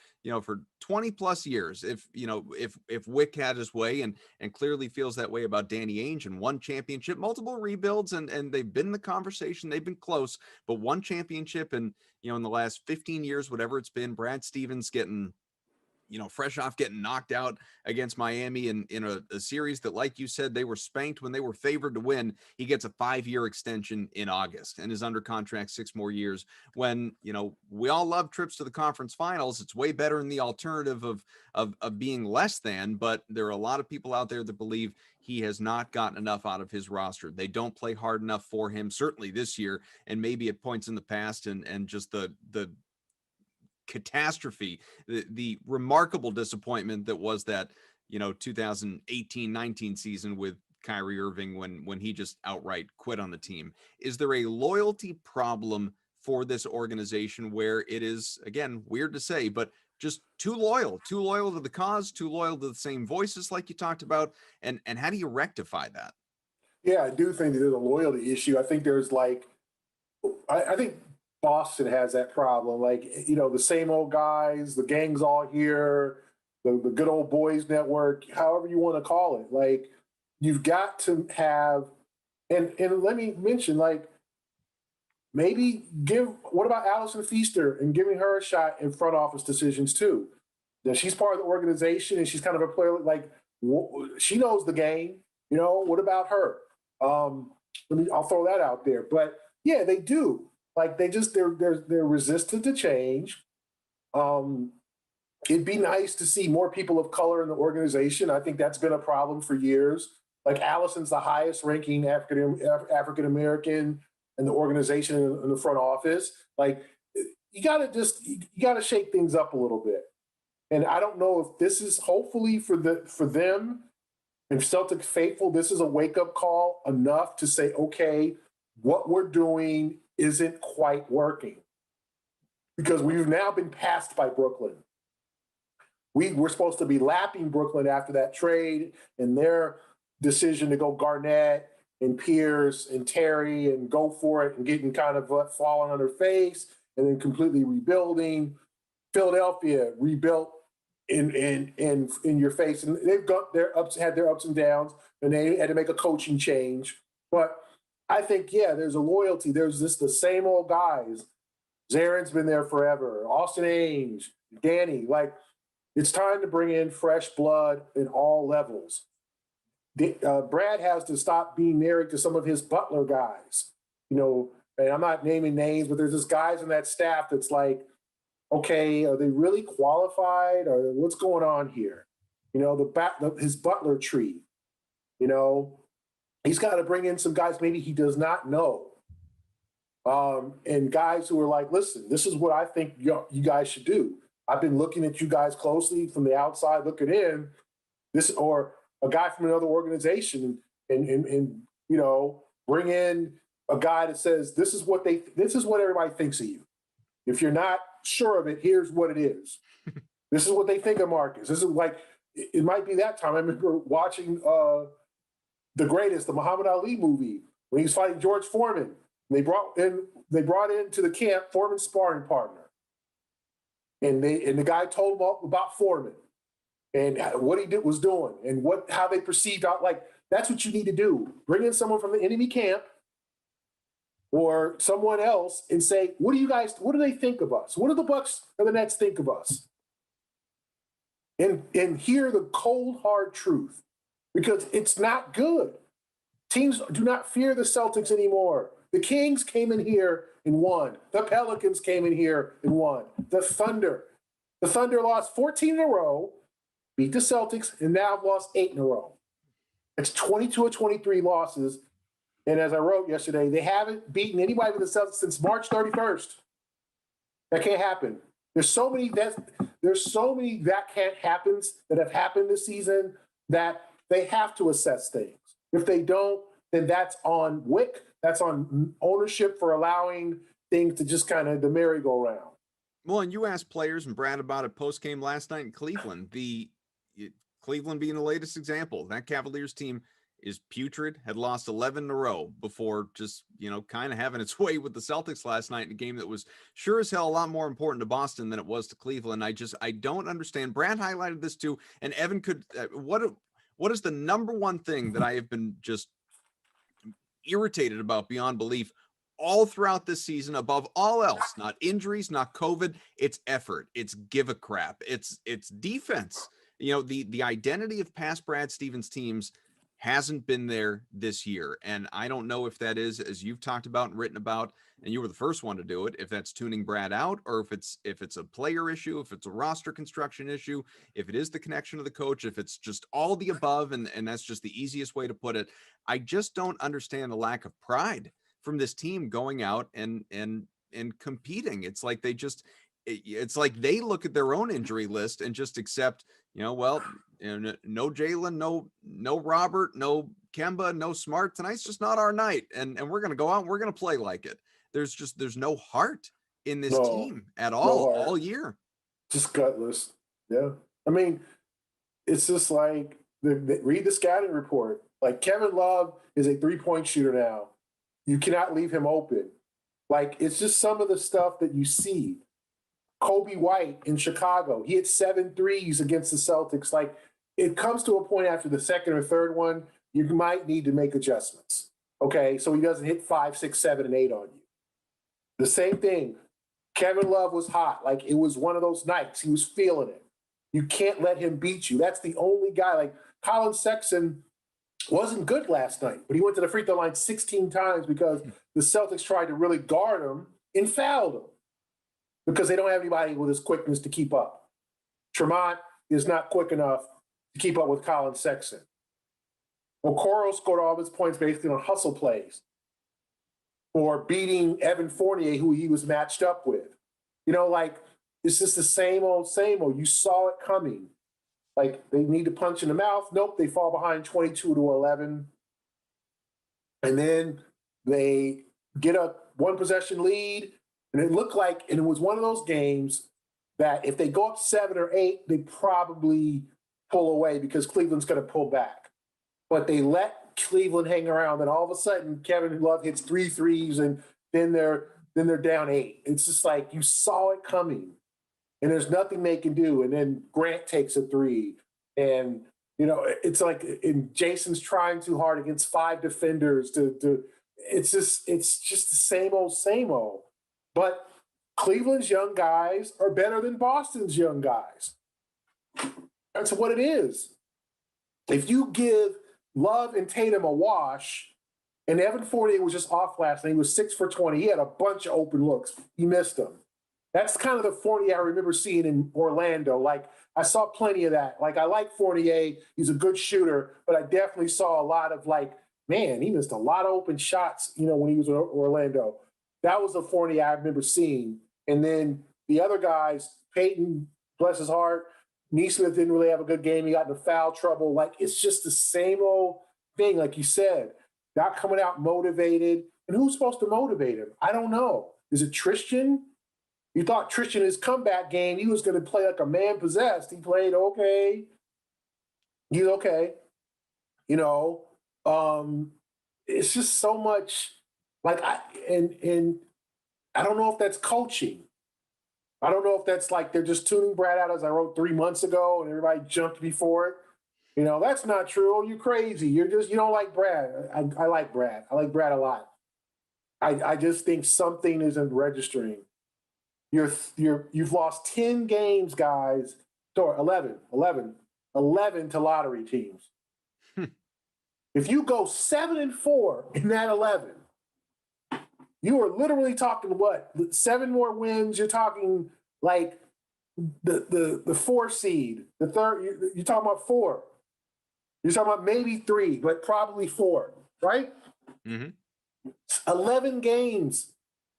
Speaker 1: 20 plus years. If Wick had his way, and clearly feels that way about Danny Ainge, and one championship, multiple rebuilds, and they've been in the conversation, they've been close, but one championship, and in the last 15 years, whatever it's been, Brad Stevens getting fresh off getting knocked out against Miami in a series that, like you said, they were spanked when they were favored to win. He gets a 5-year extension in August and is under contract 6 more years. When, we all love trips to the conference finals, it's way better than the alternative of being less than, but there are a lot of people out there that believe he has not gotten enough out of his roster. They don't play hard enough for him, certainly this year, and maybe at points in the past, and just the catastrophe, the remarkable disappointment that was that 2018-19 season with Kyrie Irving, when he just outright quit on the team. Is there a loyalty problem for this organization where it is, again, weird to say, but just too loyal to the cause, too loyal to the same voices like you talked about? And how do you rectify that?
Speaker 2: Yeah, I do think there's a loyalty issue. I think there's I think Boston has that problem. The same old guys, the gang's all here, the good old boys network, however you want to call it. You've got to have, and let me mention, maybe what about Allison Feaster and giving her a shot in front office decisions too? She's part of the organization and she's kind of a player, she knows the game, what about her? I'll throw that out there. But yeah, they do. They're resistant to change. It'd be nice to see more people of color in the organization. I think that's been a problem for years. Allison's the highest ranking African American in the organization in the front office. You gotta shake things up a little bit. And I don't know if this is, hopefully for them and Celtic faithful, this is a wake up call enough to say, okay, what we're doing isn't quite working, because we've now been passed by Brooklyn. We were supposed to be lapping Brooklyn after that trade and their decision to go Garnett and Pierce and Terry and go for it and getting kind of falling on their face and then completely rebuilding. Philadelphia rebuilt in your face, and they've got had their ups and downs, and they had to make a coaching change. But I think, there's a loyalty. There's the same old guys. Zaren's been there forever. Austin Ainge, Danny. It's time to bring in fresh blood in all levels. Brad has to stop being married to some of his Butler guys. And I'm not naming names, but there's just guys on that staff that's okay, are they really qualified, or what's going on here? His Butler tree. He's got to bring in some guys maybe he does not know. And guys who are listen, this is what I think you guys should do. I've been looking at you guys closely from the outside looking in. Or a guy from another organization and bring in a guy that says, this is what everybody thinks of you. If you're not sure of it, here's what it is. This is what they think of Marcus. This is it might be that time. I remember watching The Greatest, the Muhammad Ali movie, when he was fighting George Foreman. They brought into the camp Foreman's sparring partner. And the guy told him about Foreman and what he was doing and how they perceived out. That's what you need to do. Bring in someone from the enemy camp or someone else and say, what do they think of us? What do the Bucks or the Nets think of us? And hear the cold, hard truth, because it's not good. Teams do not fear the Celtics anymore. The Kings came in here and won. The Pelicans came in here and won. The Thunder lost 14 in a row, beat the Celtics, and now have lost 8 in a row. It's 22 of 23 losses. And as I wrote yesterday, they haven't beaten anybody with the Celtics since March 31st. That can't happen. There's so many that can't happens that have happened this season that they have to assess things. If they don't, then that's on Wick. That's on ownership for allowing things to just kind of the merry-go-round.
Speaker 1: Well, and you asked players and Brad about it post-game last night in Cleveland. Cleveland being the latest example. That Cavaliers team is putrid, had lost 11 in a row before just, kind of having its way with the Celtics last night in a game that was sure as hell a lot more important to Boston than it was to Cleveland. I don't understand. Brad highlighted this too, and Evan could, what is the number one thing that I have been just irritated about beyond belief all throughout this season, above all else? Not injuries, not COVID, it's effort, it's give a crap, it's defense. The identity of past Brad Stevens teams hasn't been there this year. And I don't know if that is, as you've talked about and written about, and you were the first one to do it, if that's tuning Brad out, or if it's a player issue, if it's a roster construction issue, if it is the connection to the coach, if it's just all the above, and that's just the easiest way to put it. I just don't understand the lack of pride from this team going out and competing. It's like it's like they look at their own injury list and just accept, no Jalen, no Robert, no Kemba, no Smart. Tonight's just not our night. And we're going to go out and we're going to play like it. There's no heart in this team at all year.
Speaker 2: Just gutless. Yeah. I mean, it's just like, read the scouting report. Like, Kevin Love is a 3-point shooter now. You cannot leave him open. Like, it's just some of the stuff that you see. Kobe White in Chicago, he hit 7 threes against the Celtics. Like, it comes to a point after the second or third one, you might need to make adjustments. Okay, so he doesn't hit 5, 6, 7, and 8 on you. The same thing. Kevin Love was hot. Like, it was one of those nights. He was feeling it. You can't let him beat you. That's the only guy. Like, Colin Sexton wasn't good last night, but he went to the free throw line 16 times because the Celtics tried to really guard him and fouled him because they don't have anybody with his quickness to keep up. Tremont is not quick enough to keep up with Colin Sexton. Okoro scored all of his points basically on hustle plays or beating Evan Fournier, who he was matched up with. It's just the same old, same old. You saw it coming. Like, they need to punch in the mouth. Nope, they fall behind 22-11. And then they get a one-possession lead, and it looked like, and it was one of those games that if they go up 7 or 8, they probably pull away because Cleveland's going to pull back. But they let Cleveland hang around, and all of a sudden, Kevin Love hits 3 threes, and then they're down 8. It's just like you saw it coming. And there's nothing they can do. And then Grant takes a 3. And, it's like Jason's trying too hard against 5 defenders it's just the same old. But Cleveland's young guys are better than Boston's young guys. That's what it is. If you give Love and Tatum a wash, and Evan Fournier was just off last night, he was 6 for 20. He had a bunch of open looks. He missed them. That's kind of the Fournier I remember seeing in Orlando. Like, I saw plenty of that. Like, I like Fournier. He's a good shooter, but I definitely saw a lot of, like, man, he missed a lot of open shots, when he was in Orlando. That was the Fournier I remember seeing. And then the other guys, Peyton, bless his heart, Neesmith didn't really have a good game. He got into foul trouble. Like, it's just the same old thing, like you said. Not coming out motivated. And who's supposed to motivate him? I don't know. Is it Tristan? You thought Tristan, his comeback game, he was going to play like a man possessed. He played okay. He's okay. It's just so much. Like, I don't know if that's coaching. I don't know if that's like they're just tuning Brad out, as I wrote 3 months ago, and everybody jumped me for it. That's not true. Oh, you crazy. You don't like Brad. I like Brad. I like Brad a lot. I just think something isn't registering. You've lost 10 games, guys. Sorry, 11 to lottery teams. If you go 7-4 in that 11, you are literally talking what? 7 more wins. You're talking like the 4 seed, the third. You're talking about 4. You're talking about maybe 3, but probably 4, right?
Speaker 1: Mm-hmm.
Speaker 2: 11 games,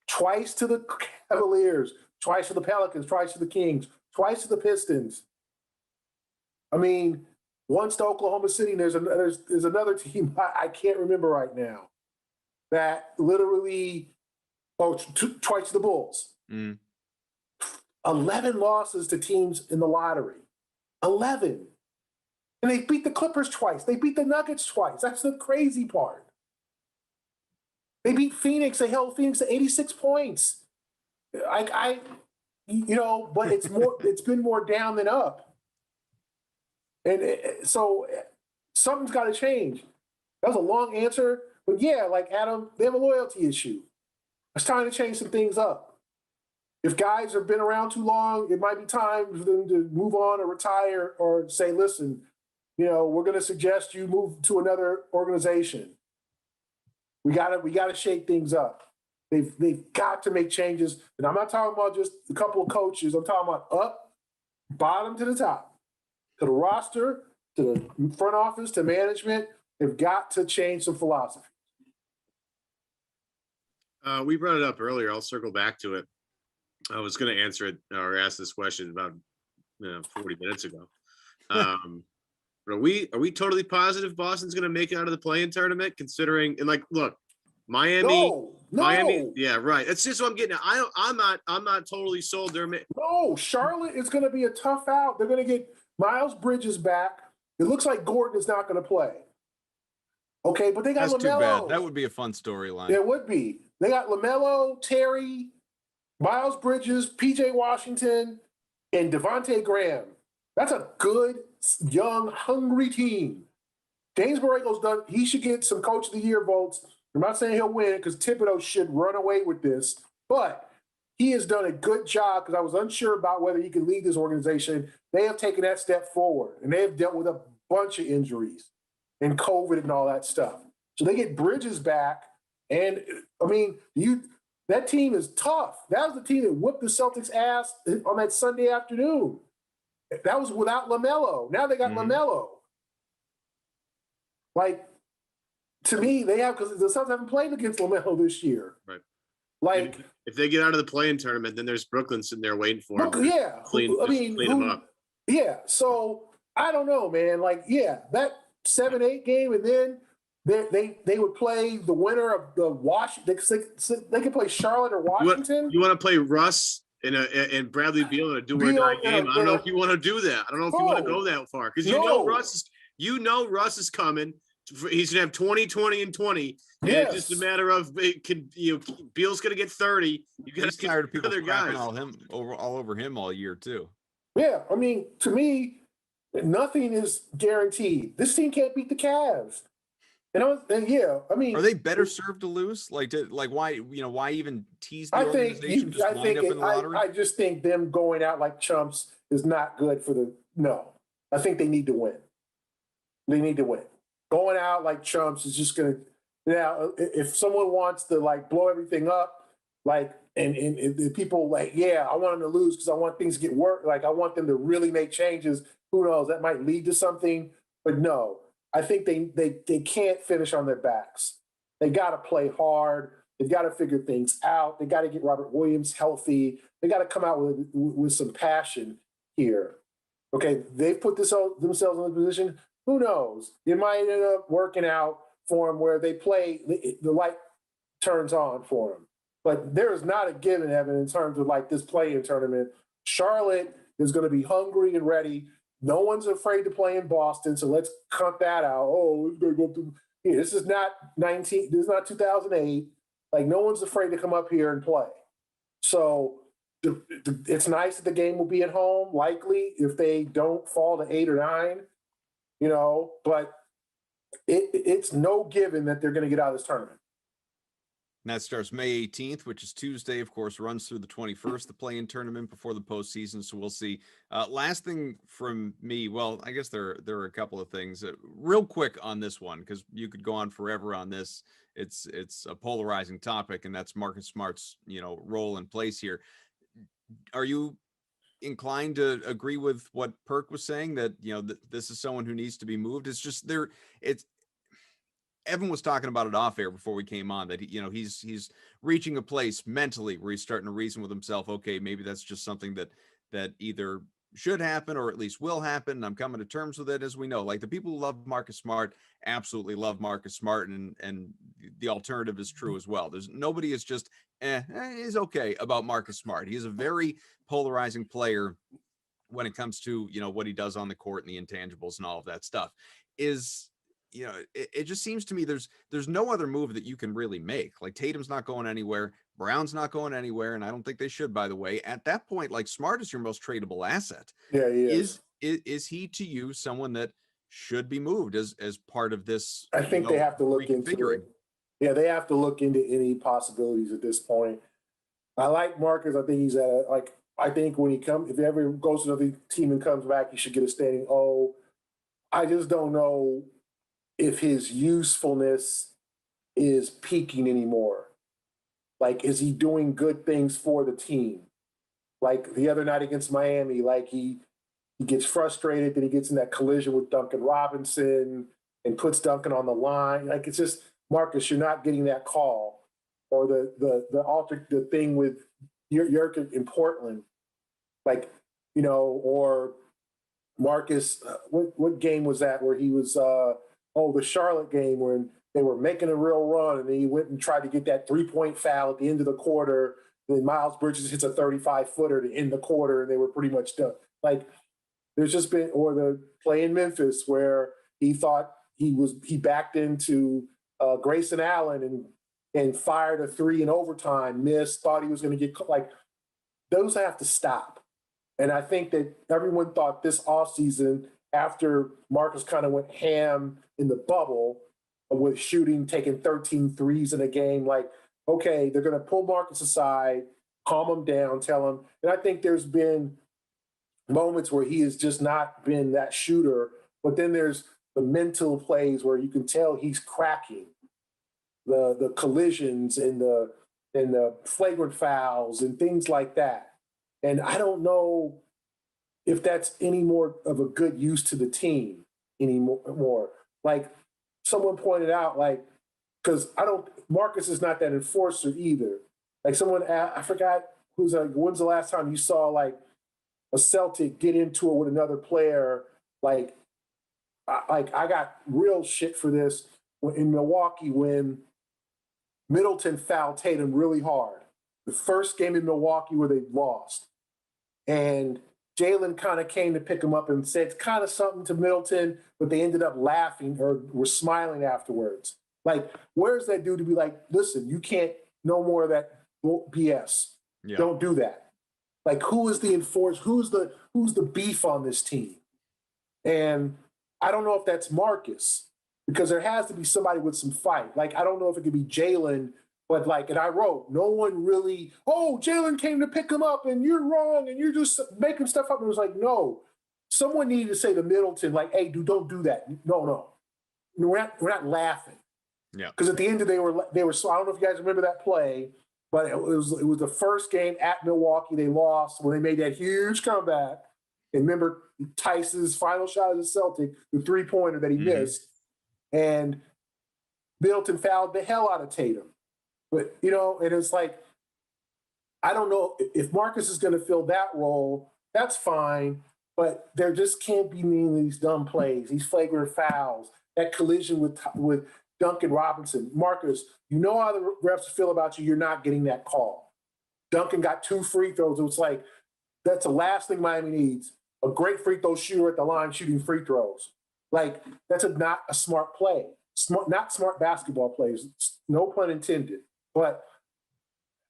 Speaker 2: twice to the Cavaliers, twice to the Pelicans, twice to the Kings, twice to the Pistons. I mean, once to Oklahoma City. There's another team I can't remember right now that literally twice to the Bulls. 11 losses to teams in the lottery. 11. And they beat the Clippers twice. They beat the Nuggets twice. That's the crazy part. They beat Phoenix. They held Phoenix to 86 points. But it's more. It's been more down than up. And so something's got to change. That was a long answer, but yeah, like Adam, they have a loyalty issue. It's time to change some things up. If guys have been around too long, it might be time for them to move on or retire or say, listen, we're going to suggest you move to another organization. We got to shake things up. They've got to make changes. And I'm not talking about just a couple of coaches. I'm talking about up, bottom to the top, to the roster, to the front office, to management. They've got to change some philosophy.
Speaker 3: We brought it up earlier. I'll circle back to it. I was going to answer it or ask this question about 40 minutes ago. Are we totally positive Boston's going to make it out of the play-in tournament? Considering and look, Miami, yeah, right. That's just what I'm getting at. I'm not totally sold.
Speaker 2: No, Charlotte is going to be a tough out. They're going to get Miles Bridges back. It looks like Gordon is not going to play. Okay, but they got
Speaker 1: That's
Speaker 2: LaMelo.
Speaker 1: Too bad. That would be a fun storyline.
Speaker 2: It would be. They got LaMelo, Terry, Miles Bridges, PJ Washington, and Devontae Graham. That's a good, young, hungry team. James Borrego's done. He should get some Coach of the Year votes. I'm not saying he'll win because Thibodeau should run away with this, but he has done a good job because I was unsure about whether he could lead this organization. They have taken that step forward, and they have dealt with a bunch of injuries and COVID and all that stuff. So they get Bridges back, and I mean, that team is tough. That was the team that whooped the Celtics' ass on that Sunday afternoon. That was without LaMelo. Now they got LaMelo. Like, to me, they have, because the Celtics haven't played against LaMelo this year.
Speaker 3: Right.
Speaker 2: Like,
Speaker 3: if they get out of the play-in tournament, then there's Brooklyn sitting there waiting for them.
Speaker 2: Yeah.
Speaker 3: Clean them up.
Speaker 2: Yeah. So I don't know, man. Like, yeah, that 7-8 game, and then they would play the winner of the Washington. They could play Charlotte or Washington.
Speaker 3: You want to play Russ and Bradley Beal in a do-or-die game? I don't know if you want to do that. I don't know if you want to go that far because you know Russ is coming. He's gonna have 20, 20, and 20.
Speaker 2: Yes.
Speaker 3: It's just a matter of Beal's gonna get 30. You got to
Speaker 1: tired of people
Speaker 3: other guys
Speaker 2: all
Speaker 1: over him all year too.
Speaker 2: Yeah, I mean, to me, nothing is guaranteed. This team can't beat the Cavs. I mean,
Speaker 1: are they better served to lose? Why even tease the organization? Just wind up in the lottery?
Speaker 2: I just think them going out like chumps is not good for I think they need to win. They need to win. Going out like chumps is just going to. Now, if someone wants to blow everything up, and people I want them to lose because I want things to get worse. I want them to really make changes. Who knows? That might lead to something. But no, I think they can't finish on their backs. They got to play hard. They've got to figure things out. They got to get Robert Williams healthy. They got to come out with some passion here. Okay, they've put themselves in a position. Who knows? It might end up working out for them where they play, the light turns on for them. But there is not a given, Evan, in terms of this play-in tournament. Charlotte is going to be hungry and ready. No one's afraid to play in Boston, so let's cut that out. Oh, it's going to go through. Yeah, this is not 2008. No one's afraid to come up here and play. So it's nice that the game will be at home, likely, if they don't fall to 8 or 9. But it's no given that they're going to get out of this tournament.
Speaker 1: And that starts May 18th, which is Tuesday, of course, runs through the 21st, the play-in tournament before the postseason. So we'll see. Last thing from me, well, I guess there are a couple of things. Real quick on this one, because you could go on forever on this. It's a polarizing topic, and that's Marcus Smart's, role and place here. Are you inclined to agree with what Perk was saying, that this is someone who needs to be moved? It's just Evan was talking about it off air before we came on, that he's reaching a place mentally where he's starting to reason with himself, okay, maybe that's just something that either should happen or at least will happen. And I'm coming to terms with it. As we know, like, the people who love Marcus Smart absolutely love Marcus Smart, and the alternative is true as well. There's nobody is just is okay about Marcus Smart. He is a very polarizing player when it comes to what he does on the court and the intangibles and all of that stuff. It just seems to me there's no other move that you can really make. Like, Tatum's not going anywhere, Brown's not going anywhere, and I don't think they should, by the way. At that point, like, Smart is your most tradable asset.
Speaker 2: Yeah, he is.
Speaker 1: Is he to you someone that should be moved as part of this?
Speaker 2: I think they have to look into it. Yeah, they have to look into any possibilities at this point. I like Marcus. I think he's I think when if he ever goes to another team and comes back, he should get a standing O. I just don't know if his usefulness is peaking anymore. Like, is he doing good things for the team? Like the other night against Miami, like he gets frustrated, then he gets in that collision with Duncan Robinson and puts Duncan on the line. Like, it's just, Marcus, you're not getting that call. Or the thing with Jurkic in Portland, like, or Marcus, what game was that where he was the Charlotte game when they were making a real run, and then he went and tried to get that 3-point foul at the end of the quarter. And then Miles Bridges hits a 35-footer to end the quarter, and they were pretty much done. Like, there's just been, or the play in Memphis where he thought he backed into Grayson Allen and fired a 3 in overtime, missed, thought he was going to get, like, those have to stop. And I think that everyone thought this offseason, after Marcus kind of went ham in the bubble with shooting, taking 13 threes in a game, like, okay, they're going to pull Marcus aside, calm him down, tell him. And I think there's been moments where he has just not been that shooter, but then there's the mental plays where you can tell he's cracking, the collisions and the flagrant fouls and things like that. And I don't know if that's any more of a good use to the team anymore. Like, someone pointed out, like, because Marcus is not that enforcer either. Like, I forgot who's like, when's the last time you saw like a Celtic get into it with another player? I got real shit for this in Milwaukee when Middleton fouled Tatum really hard. The first game in Milwaukee where they lost. And Jalen kind of came to pick him up and said kind of something to Middleton, but they ended up laughing or were smiling afterwards. Like, where's that dude to be like, listen, you can't, no more of that BS. Yeah. Don't do that. Like, who is the enforcer? Who's the beef on this team? And I don't know if that's Marcus, because there has to be somebody with some fight. Like, I don't know if it could be Jalen, but like, and I wrote, no one really, Jalen came to pick him up and you're wrong and you're just making stuff up. And it was like, no, someone needed to say to Middleton, like, hey, dude, don't do that. No. We're not laughing.
Speaker 1: Yeah.
Speaker 2: Because at the end of they were so, I don't know if you guys remember that play, but it was the first game at Milwaukee. They lost when they made that huge comeback. And remember Tyson's final shot as a Celtic, the 3-pointer that he missed. And Middleton fouled the hell out of Tatum. But, and it's like, I don't know if Marcus is going to fill that role, that's fine. But there just can't be any of these dumb plays, these flagrant fouls, that collision with Duncan Robinson. Marcus, you know how the refs feel about you. You're not getting that call. Duncan got 2 free throws. It was like, that's the last thing Miami needs. A great free throw shooter at the line shooting free throws. Like, that's not a smart play. Not smart basketball plays. No pun intended. But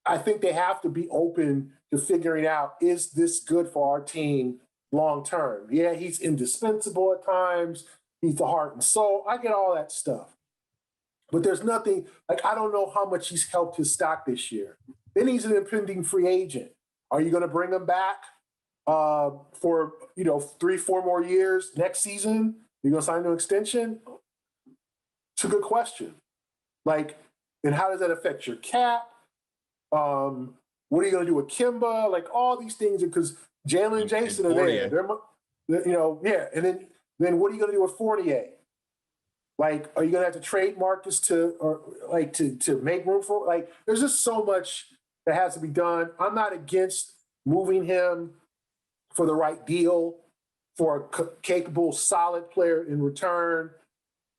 Speaker 2: I think they have to be open to figuring out, is this good for our team long term? Yeah, he's indispensable at times. He's the heart and soul. I get all that stuff. But there's nothing, like, I don't know how much he's helped his stock this year. Then he's an impending free agent. Are you going to bring him back for, 3-4 more years next season? You going to sign an extension? It's a good question. Like, and how does that affect your cap? What are you going to do with Kemba? Like, all these things, because Jalen and Jason are there. They're, and then what are you going to do with Fournier? Like, are you going to have to trade Marcus to make room for? Like, there's just so much that has to be done. I'm not against moving him for the right deal for a capable, solid player in return.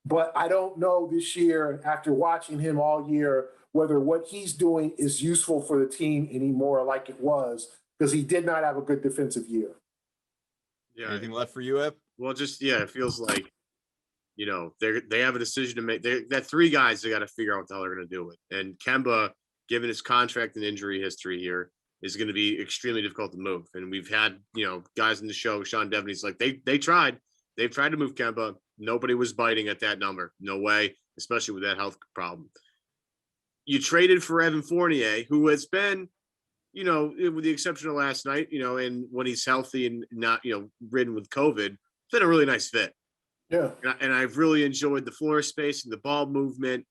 Speaker 2: But I don't know this year, after watching him all year, whether what he's doing is useful for the team anymore like it was, because he did not have a good defensive year.
Speaker 3: Yeah.
Speaker 1: Anything left for you, Ep?
Speaker 3: Well, it feels like, they have a decision to make. That three guys they got to figure out what the hell they're going to do with. And Kemba, given his contract and injury history here, is going to be extremely difficult to move. And we've had, guys in the show, Sean Devaney's like, they've tried to move Kemba. Nobody was biting at that number. No way, especially with that health problem. You traded for Evan Fournier, who has been, with the exception of last night, and when he's healthy and not, ridden with COVID, it's been a really nice fit.
Speaker 2: Yeah.
Speaker 3: And I've really enjoyed the floor space and the ball movement.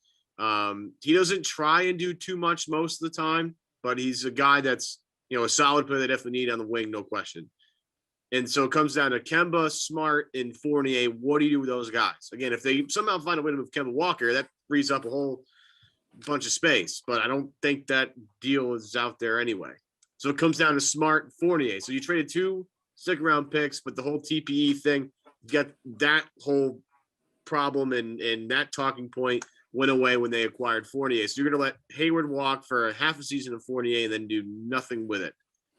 Speaker 3: He doesn't try and do too much most of the time, but he's a guy that's, a solid player they definitely need on the wing, no question. And so it comes down to Kemba, Smart, and Fournier. What do you do with those guys? Again, if they somehow find a way to move Kemba Walker, that frees up a whole bunch of space. But I don't think that deal is out there anyway. So it comes down to Smart and Fournier. So you traded 2 second-round picks, but the whole TPE thing, got that whole problem and that talking point went away when they acquired Fournier. So you're going to let Hayward walk for a half a season of Fournier and then do nothing with it.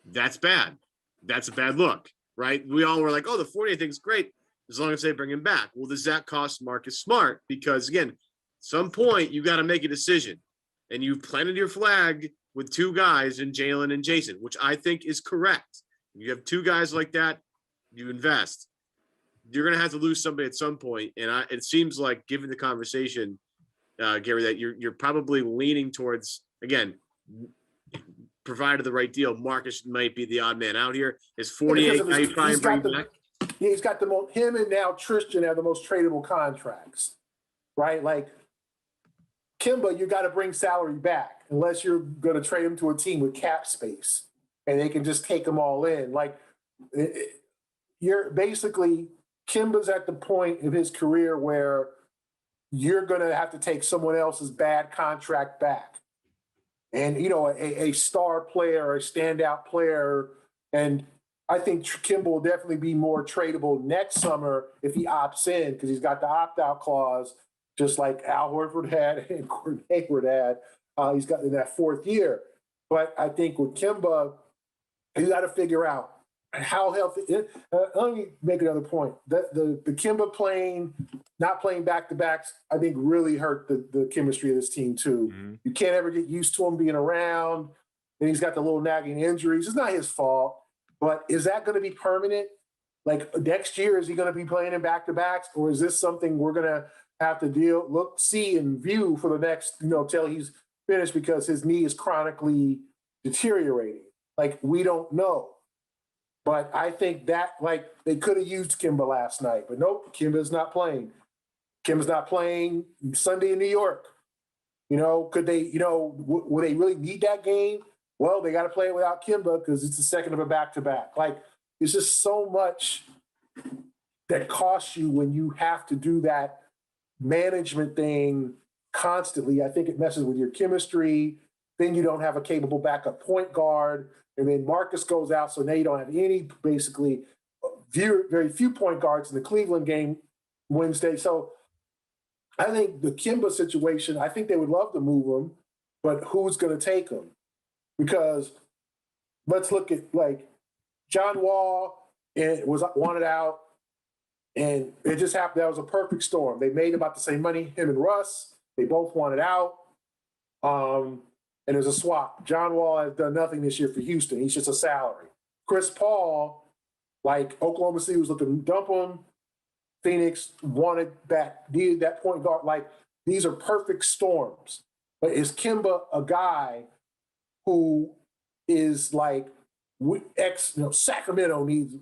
Speaker 3: That's bad. That's a bad look, right? We all were like, oh, the Fournier thing's great as long as they bring him back. Well, does that cost Marcus Smart? Because, again, some point you got to make a decision. And you've planted your flag with 2 guys in Jalen and Jason, which I think is correct. You have 2 guys like that, you invest. You're going to have to lose somebody at some point. And it seems like, given the conversation, Gary, that you're probably leaning towards, again, provided the right deal, Marcus might be the odd man out here. Is 48 guy you try and bring back?
Speaker 2: Yeah, he's got the most, him and now Tristan have the most tradable contracts, right? Like, Kemba, you got to bring salary back unless you're going to trade him to a team with cap space and they can just take them all in. Like, you're basically, Kemba's at the point of his career where you're going to have to take someone else's bad contract back. And, a star player, a standout player. And I think Kemba will definitely be more tradable next summer if he opts in, because he's got the opt-out clause, just like Al Horford had and Gordon Hayward had. He's got in that 4th year. But I think with Kemba, you got to figure out how healthy. Let me make another point. The Kemba not playing back-to-backs, I think really hurt the chemistry of this team too. Mm-hmm. You can't ever get used to him being around. And he's got the little nagging injuries. It's not his fault. But is that going to be permanent? Like, next year, is he going to be playing in back-to-backs? Or is this something we're going to have to see and view for the next, till he's finished, because his knee is chronically deteriorating? Like, we don't know. But I think that, like, they could have used Kemba last night, but nope, Kemba's not playing. Kemba's not playing Sunday in New York. Could they, would they really need that game? Well, they got to play it without Kemba because it's the second of a back-to-back. Like, it's just so much that costs you when you have to do that management thing constantly. I think it messes with your chemistry. Then you don't have a capable backup point guard. And then Marcus goes out, so now you don't have any, basically, very few point guards in the Cleveland game Wednesday. So I think the Kemba situation, I think they would love to move him, but who's going to take him? Because let's look at, like, John Wall was wanted out, and it just happened. That was a perfect storm. They made about the same money, him and Russ. They both wanted out. And there's a swap. John Wall has done nothing this year for Houston. He's just a salary. Chris Paul, like, Oklahoma City was looking to dump him. Phoenix needed that point guard. Like, these are perfect storms. But is Kemba a guy who is like Sacramento need him,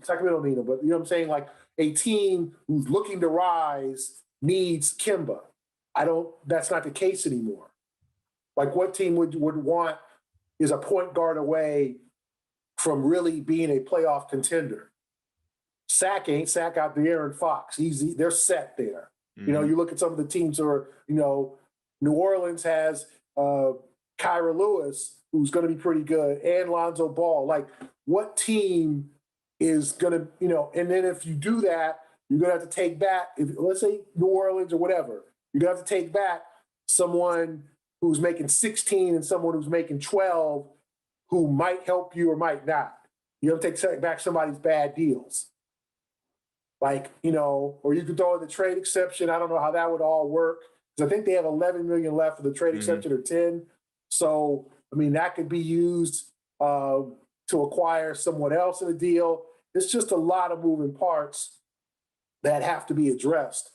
Speaker 2: but you know what I'm saying? Like a team who's looking to rise needs Kemba. That's not the case anymore. Like what team would want is a point guard away from really being a playoff contender? Sac ain't Sac out there and Fox. They're set there. Mm-hmm. You know, you look at some of the teams who are, you know, New Orleans has Kyra Lewis, who's going to be pretty good, and Lonzo Ball. Like, what team is going to, you know, and then if you do that, you're going to have to take back, let's say New Orleans or whatever, you're going to have to take back someone who's making 16 and someone who's making 12 who might help you or might not. You have to take back somebody's bad deals. Like, you know, or you could throw in the trade exception. I don't know how that would all work, because I think they have 11 million left for the trade exception or 10. So, I mean, that could be used to acquire someone else in a deal. It's just a lot of moving parts that have to be addressed.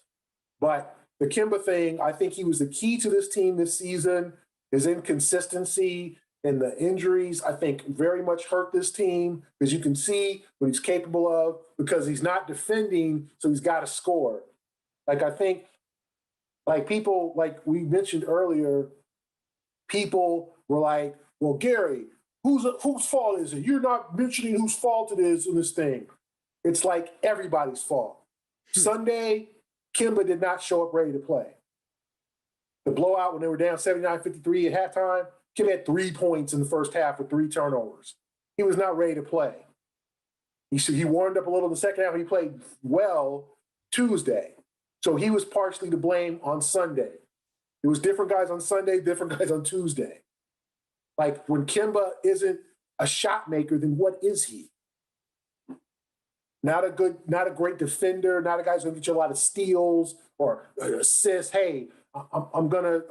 Speaker 2: But the Kemba thing, I think he was the key to this team this season. His inconsistency and the injuries, I think, very much hurt this team, because you can see what he's capable of, because he's not defending, so he's got to score. Like, I think, like people, like we mentioned earlier, people were like, well, Gary, whose fault is it? You're not mentioning whose fault it is in this thing. It's like everybody's fault. Sunday, Kemba did not show up ready to play. The blowout when they were down 79-53 at halftime, Kemba had 3 points in the first half with 3 turnovers. He was not ready to play. He warmed up a little in the second half. He played well Tuesday. So he was partially to blame on Sunday. It was different guys on Sunday, different guys on Tuesday. Like, when Kemba isn't a shot maker, then what is he? Not a great defender, not a guy who's going to get you a lot of steals or assists. Hey, I'm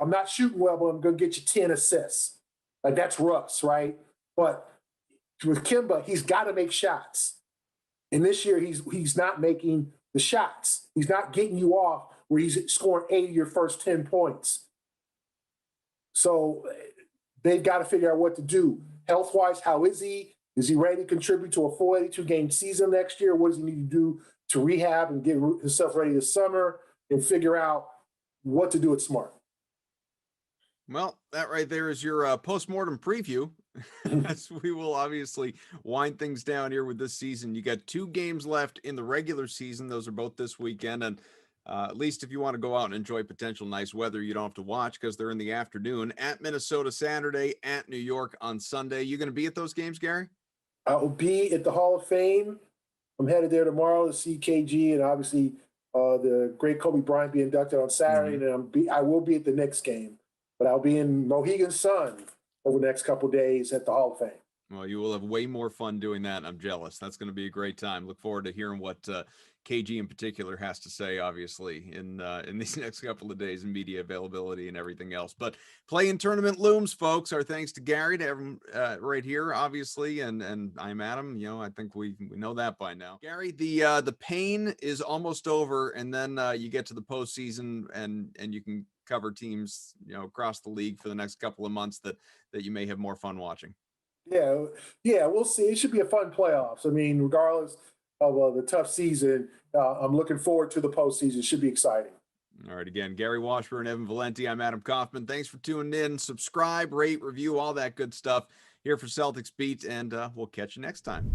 Speaker 2: not shooting well, but I'm going to get you 10 assists. Like, that's Russ, right? But with Kemba, he's got to make shots. And this year, he's not making the shots. He's not getting you off where he's scoring 8 of your first 10 points. So they've got to figure out what to do. Health-wise, how is he? Is he ready to contribute to a full 82-game season next year? What does he need to do to rehab and get himself ready this summer and figure out what to do at Smart?
Speaker 1: Well, that right there is your postmortem preview. As we will obviously wind things down here with this season. You got 2 games left in the regular season. Those are both this weekend. And at least if you want to go out and enjoy potential nice weather, you don't have to watch, because they're in the afternoon. At Minnesota Saturday, at New York on Sunday. You going to be at those games, Gary?
Speaker 2: I will be at the Hall of Fame. I'm headed there tomorrow to see KG, and obviously the great Kobe Bryant be inducted on Saturday. And I will be at the Knicks game, but I'll be in Mohegan Sun over the next couple of days at the Hall of Fame.
Speaker 1: Well, you will have way more fun doing that. I'm jealous. That's going to be a great time. Look forward to hearing what KG in particular has to say, obviously, in these next couple of days, and media availability and everything else. But play-in tournament looms, folks. Our thanks to Gary, to everyone right here, obviously, and I'm Adam. You know, I think we know that by now. Gary, the pain is almost over, and then you get to the postseason, and you can cover teams, you know, across the league for the next couple of months that you may have more fun watching.
Speaker 2: Yeah, we'll see. It should be a fun playoffs. I mean, regardless of the tough season, I'm looking forward to the postseason. It should be exciting.
Speaker 1: All right, again, Gary Washburn, Evan Valenti. I'm Adam Kaufman. Thanks for tuning in. Subscribe, rate, review, all that good stuff here for Celtics Beat, and we'll catch you next time.